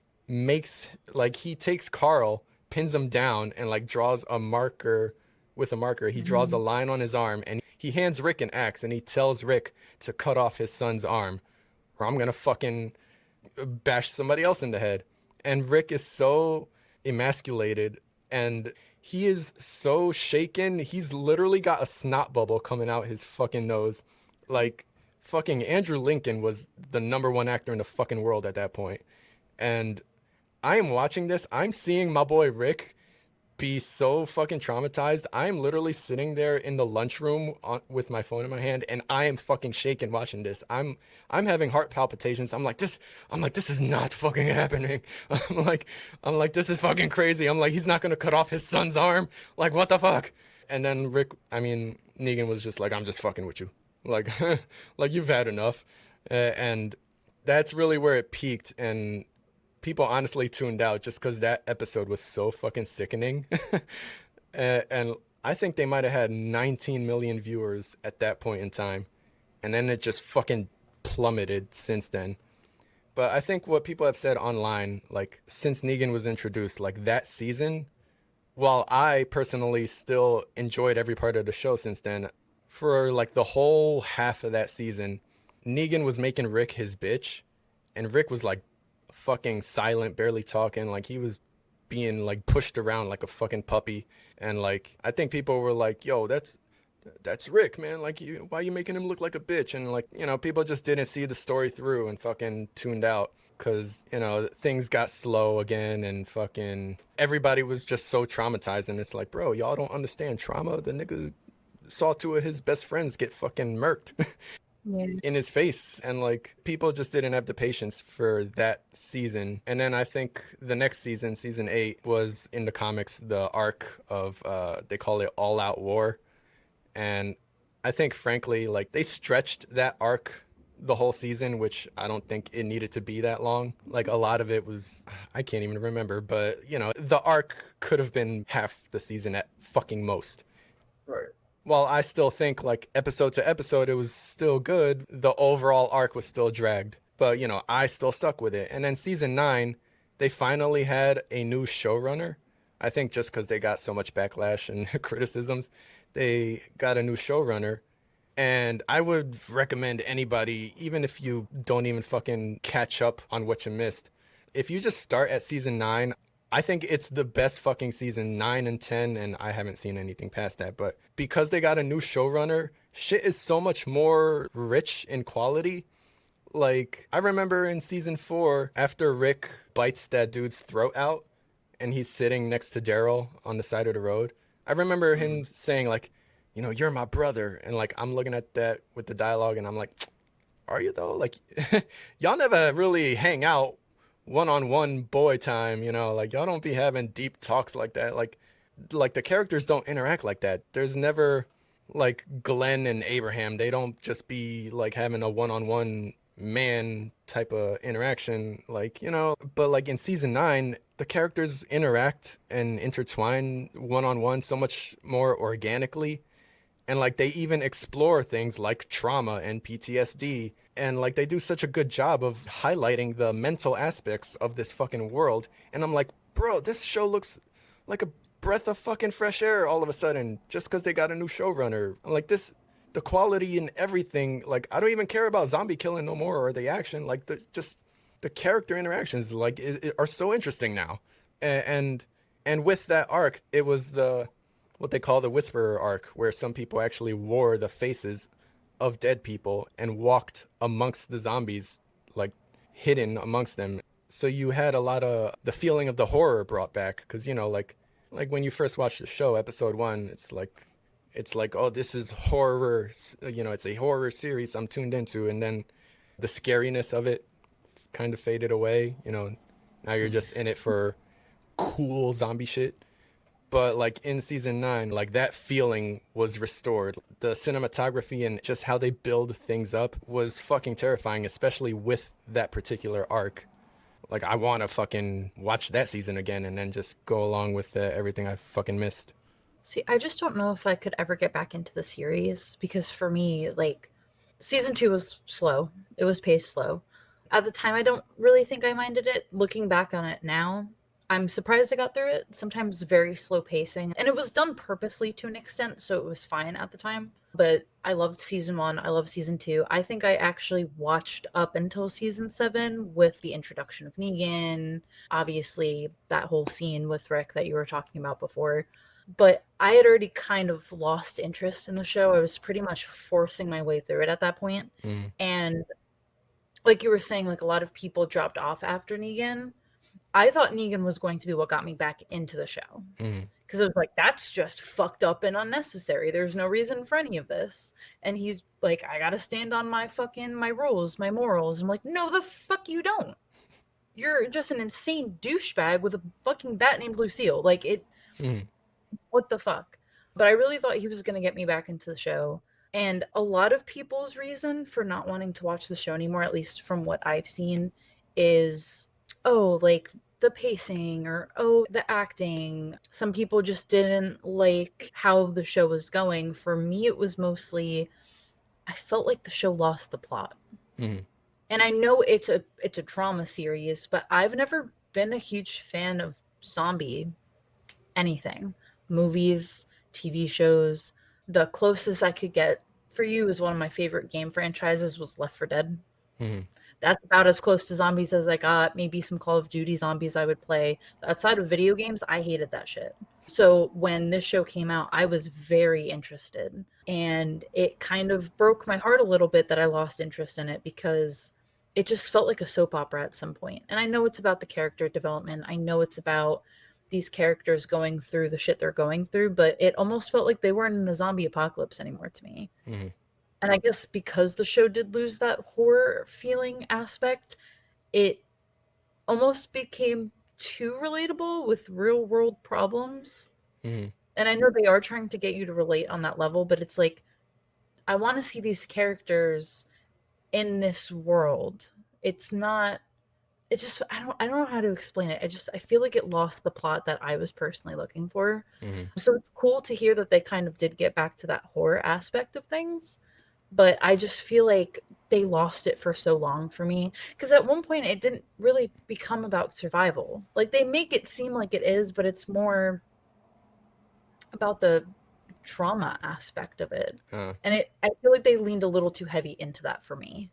he takes Carl, pins him down, and like draws a marker with a marker. He draws a line on his arm, and he hands Rick an axe, and he tells Rick to cut off his son's arm or I'm gonna fucking bash somebody else in the head. And Rick is so emasculated and he is so shaken. He's literally got a snot bubble coming out his fucking nose. Like fucking Andrew Lincoln was the #1 actor in the fucking world at that point. And I am watching this. I'm seeing my boy Rick be so fucking traumatized. I'm literally sitting there in the lunchroom with my phone in my hand, and I am fucking shaking watching this. I'm having heart palpitations. I'm like, this is not fucking happening. I'm like, this is fucking crazy. I'm like, he's not gonna cut off his son's arm. Like, what the fuck? And then Negan was just like, I'm just fucking with you. Like, like you've had enough. And that's really where it peaked. And people honestly tuned out just because that episode was so fucking sickening. And I think they might have had 19 million viewers at that point in time. And then it just fucking plummeted since then. But I think what people have said online, like since Negan was introduced, like that season, while I personally still enjoyed every part of the show since then, for like the whole half of that season, Negan was making Rick his bitch. And Rick was like fucking silent, barely talking. Like he was being like pushed around like a fucking puppy. And like I think people were like, yo, that's Rick, man. Like, why are you making him look like a bitch? And like, people just didn't see the story through and fucking tuned out because things got slow again and fucking everybody was just so traumatized. And it's like, bro, y'all don't understand trauma. The nigga saw 2 of his best friends get fucking murked in his face, and like people just didn't have the patience for that season. And then I think the next season, season 8, was in the comics the arc of they call it All Out War. And I think frankly, like they stretched that arc the whole season, which I don't think it needed to be that long. Like a lot of it was, I can't even remember, but the arc could have been half the season at fucking most. Right. While I still think like episode to episode it was still good, the overall arc was still dragged. But I still stuck with it. And then season 9, they finally had a new showrunner. I think just because they got so much backlash and criticisms, they got a new showrunner. And I would recommend anybody, even if you don't even fucking catch up on what you missed, if you just start at season 9, I think it's the best fucking season, 9 and 10, and I haven't seen anything past that. But because they got a new showrunner, shit is so much more rich in quality. Like, I remember in season 4, after Rick bites that dude's throat out, and he's sitting next to Daryl on the side of the road, I remember him saying, like, you're my brother. And, like, I'm looking at that with the dialogue, and I'm like, are you, though? Like, y'all never really hang out one-on-one boy time, like y'all don't be having deep talks like that. Like the characters don't interact like that. There's never like Glenn and Abraham. They don't just be like having a one-on-one man type of interaction, like, but like in season 9, the characters interact and intertwine one-on-one so much more organically. And like they even explore things like trauma and PTSD. And like they do such a good job of highlighting the mental aspects of this fucking world. And I'm like, bro, this show looks like a breath of fucking fresh air all of a sudden just because they got a new showrunner. I'm like, this the quality and everything. Like, I don't even care about zombie killing no more or the action. Like, the character interactions like are so interesting now. And and with that arc, it was the what they call the Whisperer arc, where some people actually wore the faces of dead people and walked amongst the zombies, like hidden amongst them. So you had a lot of the feeling of the horror brought back, because like when you first watch the show, episode 1, it's like, oh, this is horror, it's a horror series I'm tuned into, and then the scariness of it kind of faded away. Now you're just in it for cool zombie shit. But like in season 9, like that feeling was restored. The cinematography and just how they build things up was fucking terrifying, especially with that particular arc. Like, I want to fucking watch that season again and then just go along with everything I fucking missed. See, I just don't know if I could ever get back into the series, because for me, like, season 2 was slow. It was paced slow. At the time, I don't really think I minded it. Looking back on it now, I'm surprised I got through it. Sometimes very slow pacing. And it was done purposely to an extent, so it was fine at the time. But I loved season 1. I loved season 2. I think I actually watched up until season 7 with the introduction of Negan. Obviously, that whole scene with Rick that you were talking about before. But I had already kind of lost interest in the show. I was pretty much forcing my way through it at that point. And like you were saying, like a lot of people dropped off after Negan. I thought Negan was going to be what got me back into the show. Because I was like, that's just fucked up and unnecessary. There's no reason for any of this. And he's like, I gotta stand on my rules, my morals. I'm like, no, the fuck you don't. You're just an insane douchebag with a fucking bat named Lucille. Like, what the fuck? But I really thought he was gonna get me back into the show. And a lot of people's reason for not wanting to watch the show anymore, at least from what I've seen, is, oh, like the pacing, or oh, the acting. Some people just didn't like how the show was going. For me, it was mostly, I felt like the show lost the plot. And I know it's a drama series, but I've never been a huge fan of zombie anything. Movies, TV shows. The closest I could get for you is one of my favorite game franchises was Left 4 Dead. That's about as close to zombies as I got. Maybe some Call of Duty zombies I would play. Outside of video games, I hated that shit. So when this show came out, I was very interested. And it kind of broke my heart a little bit that I lost interest in it, because it just felt like a soap opera at some point. And I know it's about the character development. I know it's about these characters going through the shit they're going through, but it almost felt like they weren't in a zombie apocalypse anymore to me. And I guess because the show did lose that horror feeling aspect, it almost became too relatable with real world problems. And I know they are trying to get you to relate on that level, but it's like, I want to see these characters in this world. It's not, it just, I don't know how to explain it. I feel like it lost the plot that I was personally looking for. So it's cool to hear that they kind of did get back to that horror aspect of things. But I just feel like they lost it for so long for me. Because at one point, it didn't really become about survival. Like, they make it seem like it is, but it's more about the trauma aspect of it. And I feel like they leaned a little too heavy into that for me.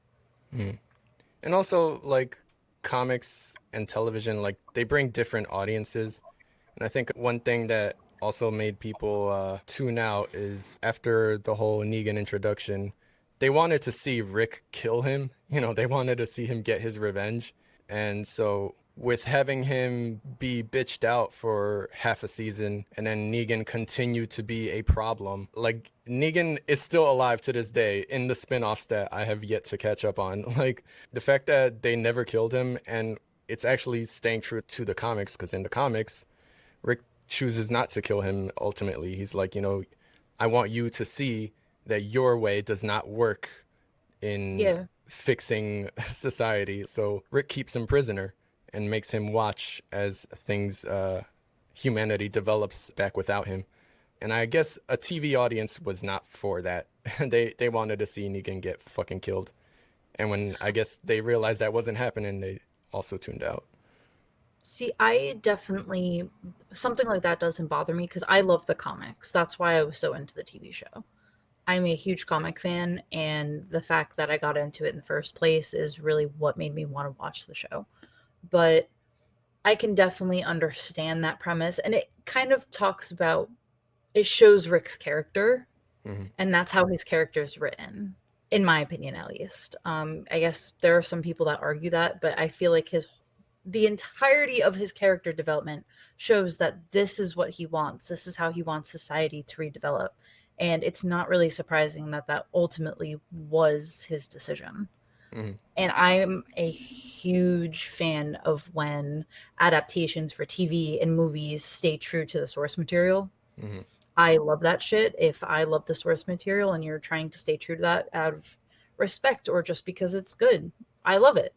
And also, like, comics and television, like, they bring different audiences. And I think one thing that also made people tune out is after the whole Negan introduction, they wanted to see Rick kill him. They wanted to see him get his revenge. And so with having him be bitched out for half a season and then Negan continue to be a problem, like, Negan is still alive to this day in the spin-offs that I have yet to catch up on. Like, the fact that they never killed him, and it's actually staying true to the comics, because in the comics, Rick chooses not to kill him ultimately. He's like, I want you to see that your way does not work in fixing society. So Rick keeps him prisoner and makes him watch as things, humanity develops back without him. And I guess a TV audience was not for that. They wanted to see Negan get fucking killed. And when I guess they realized that wasn't happening, they also tuned out. See, I definitely, something like that doesn't bother me because I love the comics. That's why I was so into the TV show. I'm a huge comic fan, and the fact that I got into it in the first place is really what made me want to watch the show. But I can definitely understand that premise, and it kind of talks about, it shows Rick's character, and that's how his character is written, in my opinion, at least. I guess there are some people that argue that, but I feel like the entirety of his character development shows that this is what he wants. This is how he wants society to redevelop. And it's not really surprising that that ultimately was his decision. And I'm a huge fan of when adaptations for TV and movies stay true to the source material. I love that shit. If I love the source material and you're trying to stay true to that out of respect or just because it's good, I love it.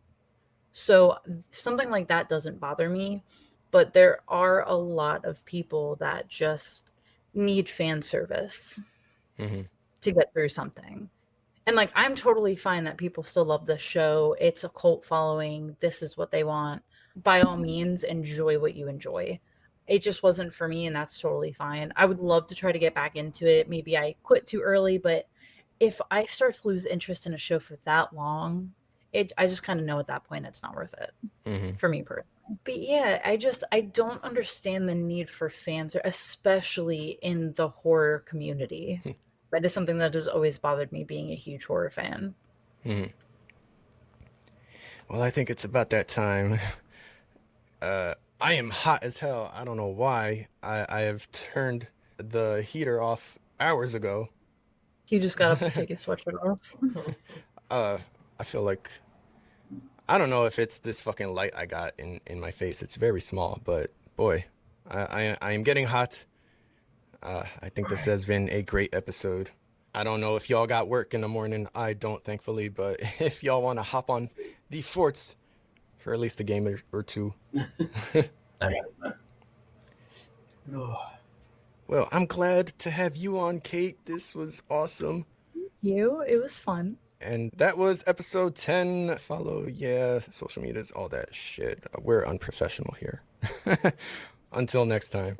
So something like that doesn't bother me, but there are a lot of people that just need fan service to get through something. And like, I'm totally fine that people still love this show. It's a cult following. This is what they want. By all means, enjoy what you enjoy. It just wasn't for me, and that's totally fine. I would love to try to get back into it. Maybe I quit too early, but if I start to lose interest in a show for that long, I just kind of know at that point it's not worth it for me personally. But yeah, I don't understand the need for fans, especially in the horror community. That is something that has always bothered me, being a huge horror fan. Well, I think it's about that time. I am hot as hell. I don't know why. I have turned the heater off hours ago. He just got up to take his sweatshirt off. I feel like, I don't know if it's this fucking light I got in my face. It's very small, but boy, I am getting hot. I think this has been a great episode. I don't know if y'all got work in the morning. I don't, thankfully, but if y'all want to hop on the forts for at least a game or two. Well, I'm glad to have you on, Kate. This was awesome. It was fun. And that was episode 10. Follow, social medias, all that shit. We're unprofessional here. Until next time.